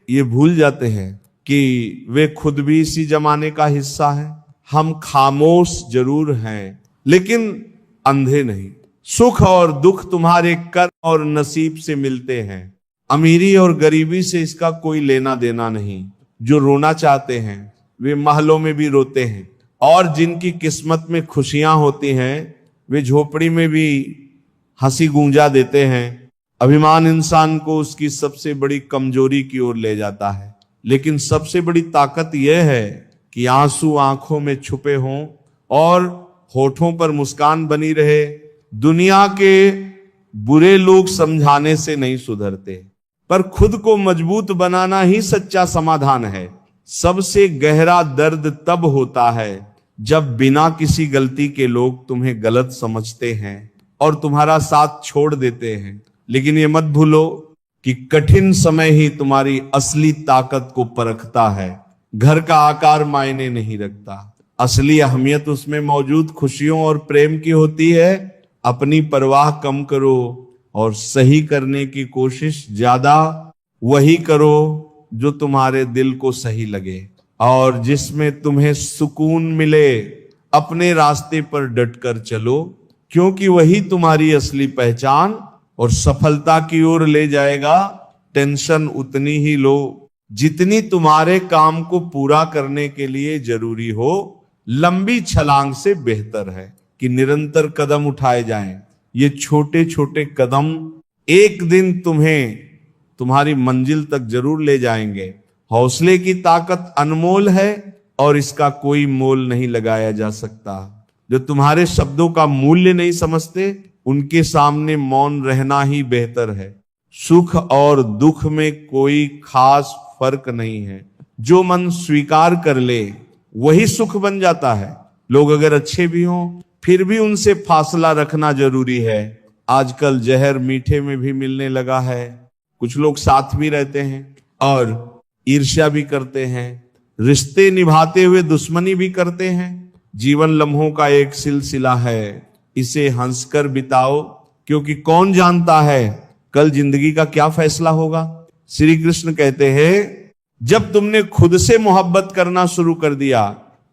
ये भूल जाते हैं कि वे खुद भी इसी जमाने का हिस्सा है। हम खामोश जरूर हैं लेकिन अंधे नहीं। सुख और दुख तुम्हारे कर्म और नसीब से मिलते हैं। अमीरी और गरीबी से इसका कोई लेना देना नहीं। जो रोना चाहते हैं वे महलों में भी रोते हैं, और जिनकी किस्मत में खुशियां होती हैं वे झोपड़ी में भी हंसी गूंजा देते हैं। अभिमान इंसान को उसकी सबसे बड़ी कमजोरी की ओर ले जाता है, लेकिन सबसे बड़ी ताकत यह है कि आंसू आंखों में छुपे हों और होठों पर मुस्कान बनी रहे। दुनिया के बुरे लोग समझाने से नहीं सुधरते, पर खुद को मजबूत बनाना ही सच्चा समाधान है। सबसे गहरा दर्द तब होता है जब बिना किसी गलती के लोग तुम्हें गलत समझते हैं और तुम्हारा साथ छोड़ देते हैं। लेकिन ये मत भूलो कि कठिन समय ही तुम्हारी असली ताकत को परखता है। घर का आकार मायने नहीं रखता, असली अहमियत उसमें मौजूद खुशियों और प्रेम की होती है। अपनी परवाह कम करो और सही करने की कोशिश ज्यादा। वही करो जो तुम्हारे दिल को सही लगे और जिसमें तुम्हें सुकून मिले। अपने रास्ते पर डटकर चलो, क्योंकि वही तुम्हारी असली पहचान और सफलता की ओर ले जाएगा। टेंशन उतनी ही लो जितनी तुम्हारे काम को पूरा करने के लिए जरूरी हो। लंबी छलांग से बेहतर है कि निरंतर कदम उठाए जाएं। ये छोटे छोटे कदम एक दिन तुम्हें तुम्हारी मंजिल तक जरूर ले जाएंगे। हौसले की ताकत अनमोल है और इसका कोई मोल नहीं लगाया जा सकता। जो तुम्हारे शब्दों का मूल्य नहीं समझते उनके सामने मौन रहना ही बेहतर है। सुख और दुख में कोई खास फर्क नहीं है। जो मन स्वीकार कर ले वही सुख बन जाता है। लोग अगर अच्छे भी हों फिर भी उनसे फासला रखना जरूरी है। आजकल जहर मीठे में भी मिलने लगा है। कुछ लोग साथ भी रहते हैं और ईर्ष्या भी करते हैं। रिश्ते निभाते हुए दुश्मनी भी करते हैं। जीवन लम्हों का एक सिलसिला है, इसे हंसकर बिताओ, क्योंकि कौन जानता है कल जिंदगी का क्या फैसला होगा। श्री कृष्ण कहते हैं जब तुमने खुद से मोहब्बत करना शुरू कर दिया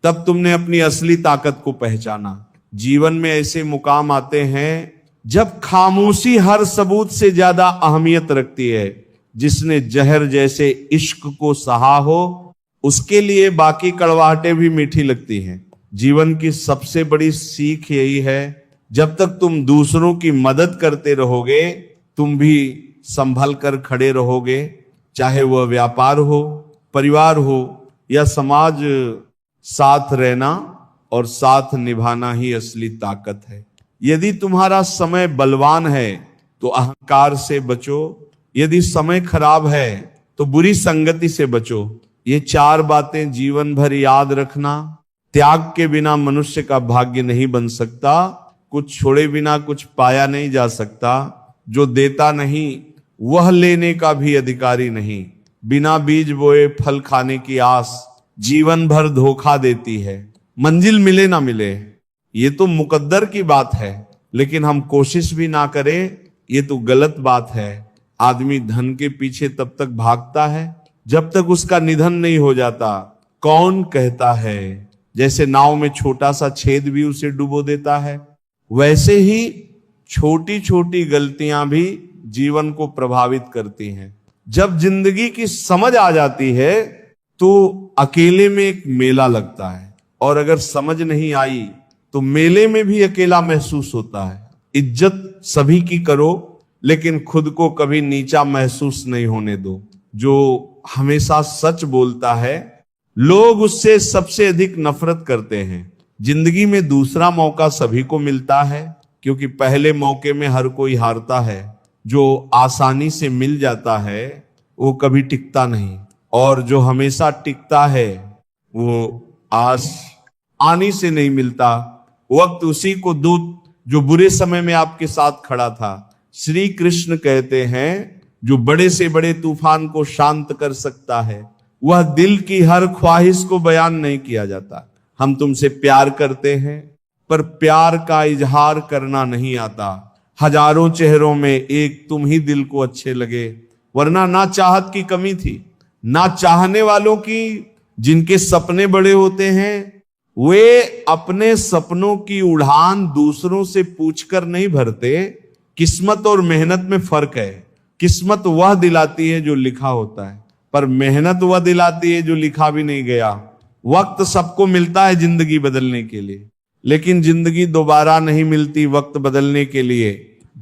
तब तुमने अपनी असली ताकत को पहचाना। जीवन में ऐसे मुकाम आते हैं जब खामोशी हर सबूत से ज्यादा अहमियत रखती है। जिसने जहर जैसे इश्क को सहा हो उसके लिए बाकी कड़वाहटें भी मीठी लगती हैं। जीवन की सबसे बड़ी सीख यही है, जब तक तुम दूसरों की मदद करते रहोगे तुम भी संभल कर खड़े रहोगे। चाहे वह व्यापार हो, परिवार हो या समाज, साथ रहना और साथ निभाना ही असली ताकत है। यदि तुम्हारा समय बलवान है तो अहंकार से बचो, यदि समय खराब है तो बुरी संगति से बचो। ये चार बातें जीवन भर याद रखना। त्याग के बिना मनुष्य का भाग्य नहीं बन सकता। कुछ छोड़े बिना कुछ पाया नहीं जा सकता। जो देता नहीं वह लेने का भी अधिकारी नहीं। बिना बीज बोए फल खाने की आस जीवन भर धोखा देती है। मंजिल मिले ना मिले ये तो मुकद्दर की बात है, लेकिन हम कोशिश भी ना करें ये तो गलत बात है। आदमी धन के पीछे तब तक भागता है जब तक उसका निधन नहीं हो जाता। कौन कहता है जैसे नाव में छोटा सा छेद भी उसे डुबो देता है, वैसे ही छोटी छोटी गलतियां भी जीवन को प्रभावित करती हैं। जब जिंदगी की समझ आ जाती है तो अकेले में एक मेला लगता है, और अगर समझ नहीं आई तो मेले में भी अकेला महसूस होता है। इज्जत सभी की करो लेकिन खुद को कभी नीचा महसूस नहीं होने दो। जो हमेशा सच बोलता है लोग उससे सबसे अधिक नफरत करते हैं। जिंदगी में दूसरा मौका सभी को मिलता है, क्योंकि पहले मौके में हर कोई हारता है। जो आसानी से मिल जाता है वो कभी टिकता नहीं, और जो हमेशा टिकता है वो आसानी से नहीं मिलता। वक्त उसी को दो जो बुरे समय में आपके साथ खड़ा था। श्री कृष्ण कहते हैं जो बड़े से बड़े तूफान को शांत कर सकता है वह दिल की हर ख्वाहिश को बयान नहीं किया जाता। हम तुमसे प्यार करते हैं पर प्यार का इजहार करना नहीं आता। हजारों चेहरों में एक तुम ही दिल को अच्छे लगे, वरना ना चाहत की कमी थी, ना चाहने वालों की। जिनके सपने बड़े होते हैं वे अपने सपनों की उड़ान दूसरों से पूछकर नहीं भरते। किस्मत और मेहनत में फर्क है। किस्मत वह दिलाती है जो लिखा होता है, पर मेहनत वह दिलाती है जो लिखा भी नहीं गया। वक्त सबको मिलता है जिंदगी बदलने के लिए, लेकिन जिंदगी दोबारा नहीं मिलती वक्त बदलने के लिए।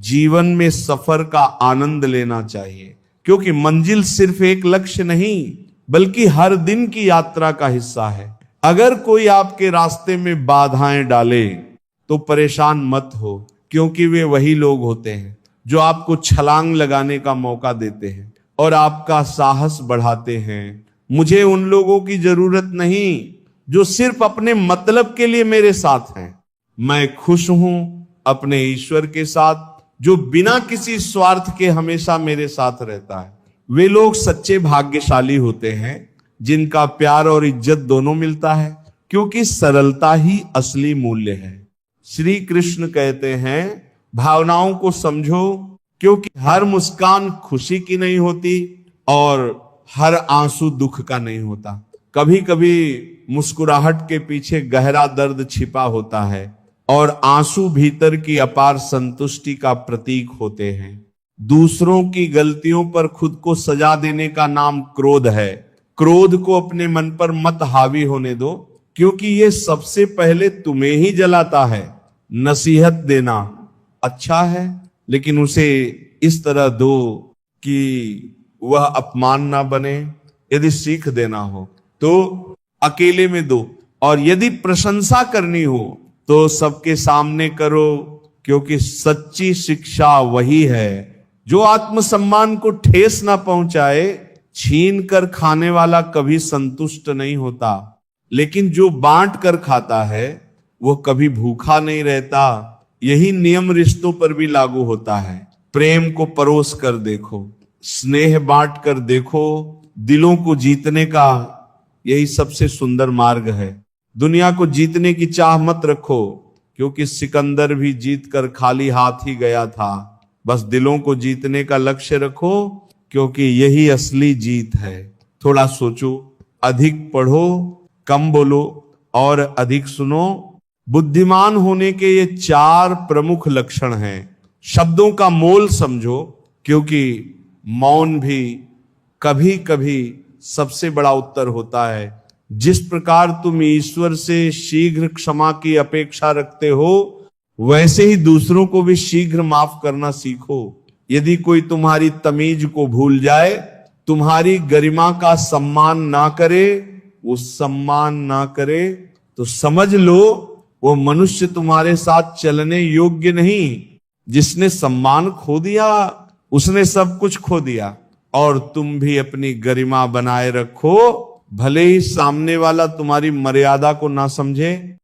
जीवन में सफर का आनंद लेना चाहिए, क्योंकि मंजिल सिर्फ एक लक्ष्य नहीं बल्कि हर दिन की यात्रा का हिस्सा है। अगर कोई आपके रास्ते में बाधाएं डाले तो परेशान मत हो, क्योंकि वे वही लोग होते हैं जो आपको छलांग लगाने का मौका देते हैं और आपका साहस बढ़ाते हैं। मुझे उन लोगों की जरूरत नहीं जो सिर्फ अपने मतलब के लिए मेरे साथ हैं। मैं खुश हूं अपने ईश्वर के साथ जो बिना किसी स्वार्थ के हमेशा मेरे साथ रहता है। वे लोग सच्चे भाग्यशाली होते हैं जिनका प्यार और इज्जत दोनों मिलता है, क्योंकि सरलता ही असली मूल्य है। श्री कृष्ण कहते हैं भावनाओं को समझो, क्योंकि हर मुस्कान खुशी की नहीं होती और हर आंसू दुख का नहीं होता। कभी कभी मुस्कुराहट के पीछे गहरा दर्द छिपा होता है और आंसू भीतर की अपार संतुष्टि का प्रतीक होते हैं। दूसरों की गलतियों पर खुद को सजा देने का नाम क्रोध है। क्रोध को अपने मन पर मत हावी होने दो, क्योंकि ये सबसे पहले तुम्हें ही जलाता है। नसीहत देना अच्छा है, लेकिन उसे इस तरह दो कि वह अपमान ना बने। यदि सीख देना हो तो अकेले में दो, और यदि प्रशंसा करनी हो तो सबके सामने करो, क्योंकि सच्ची शिक्षा वही है जो आत्मसम्मान को ठेस ना पहुंचाए। छीन कर खाने वाला कभी संतुष्ट नहीं होता, लेकिन जो बांट कर खाता है वो कभी भूखा नहीं रहता। यही नियम रिश्तों पर भी लागू होता है। प्रेम को परोस कर देखो, स्नेह बांट कर देखो। दिलों को जीतने का यही सबसे सुंदर मार्ग है। दुनिया को जीतने की चाह मत रखो, क्योंकि सिकंदर भी जीत कर खाली हाथ ही गया था। बस दिलों को जीतने का लक्ष्य रखो, क्योंकि यही असली जीत है। थोड़ा सोचो, अधिक पढ़ो, कम बोलो और अधिक सुनो। बुद्धिमान होने के ये 4 प्रमुख लक्षण हैं। शब्दों का मोल समझो, क्योंकि मौन भी कभी कभी सबसे बड़ा उत्तर होता है। जिस प्रकार तुम ईश्वर से शीघ्र क्षमा की अपेक्षा रखते हो, वैसे ही दूसरों को भी शीघ्र माफ करना सीखो। यदि कोई तुम्हारी तमीज को भूल जाए, तुम्हारी गरिमा का सम्मान ना करे, वो सम्मान ना करे, तो समझ लो वो मनुष्य तुम्हारे साथ चलने योग्य नहीं। जिसने सम्मान खो दिया उसने सब कुछ खो दिया। और तुम भी अपनी गरिमा बनाए रखो, भले ही सामने वाला तुम्हारी मर्यादा को ना समझे।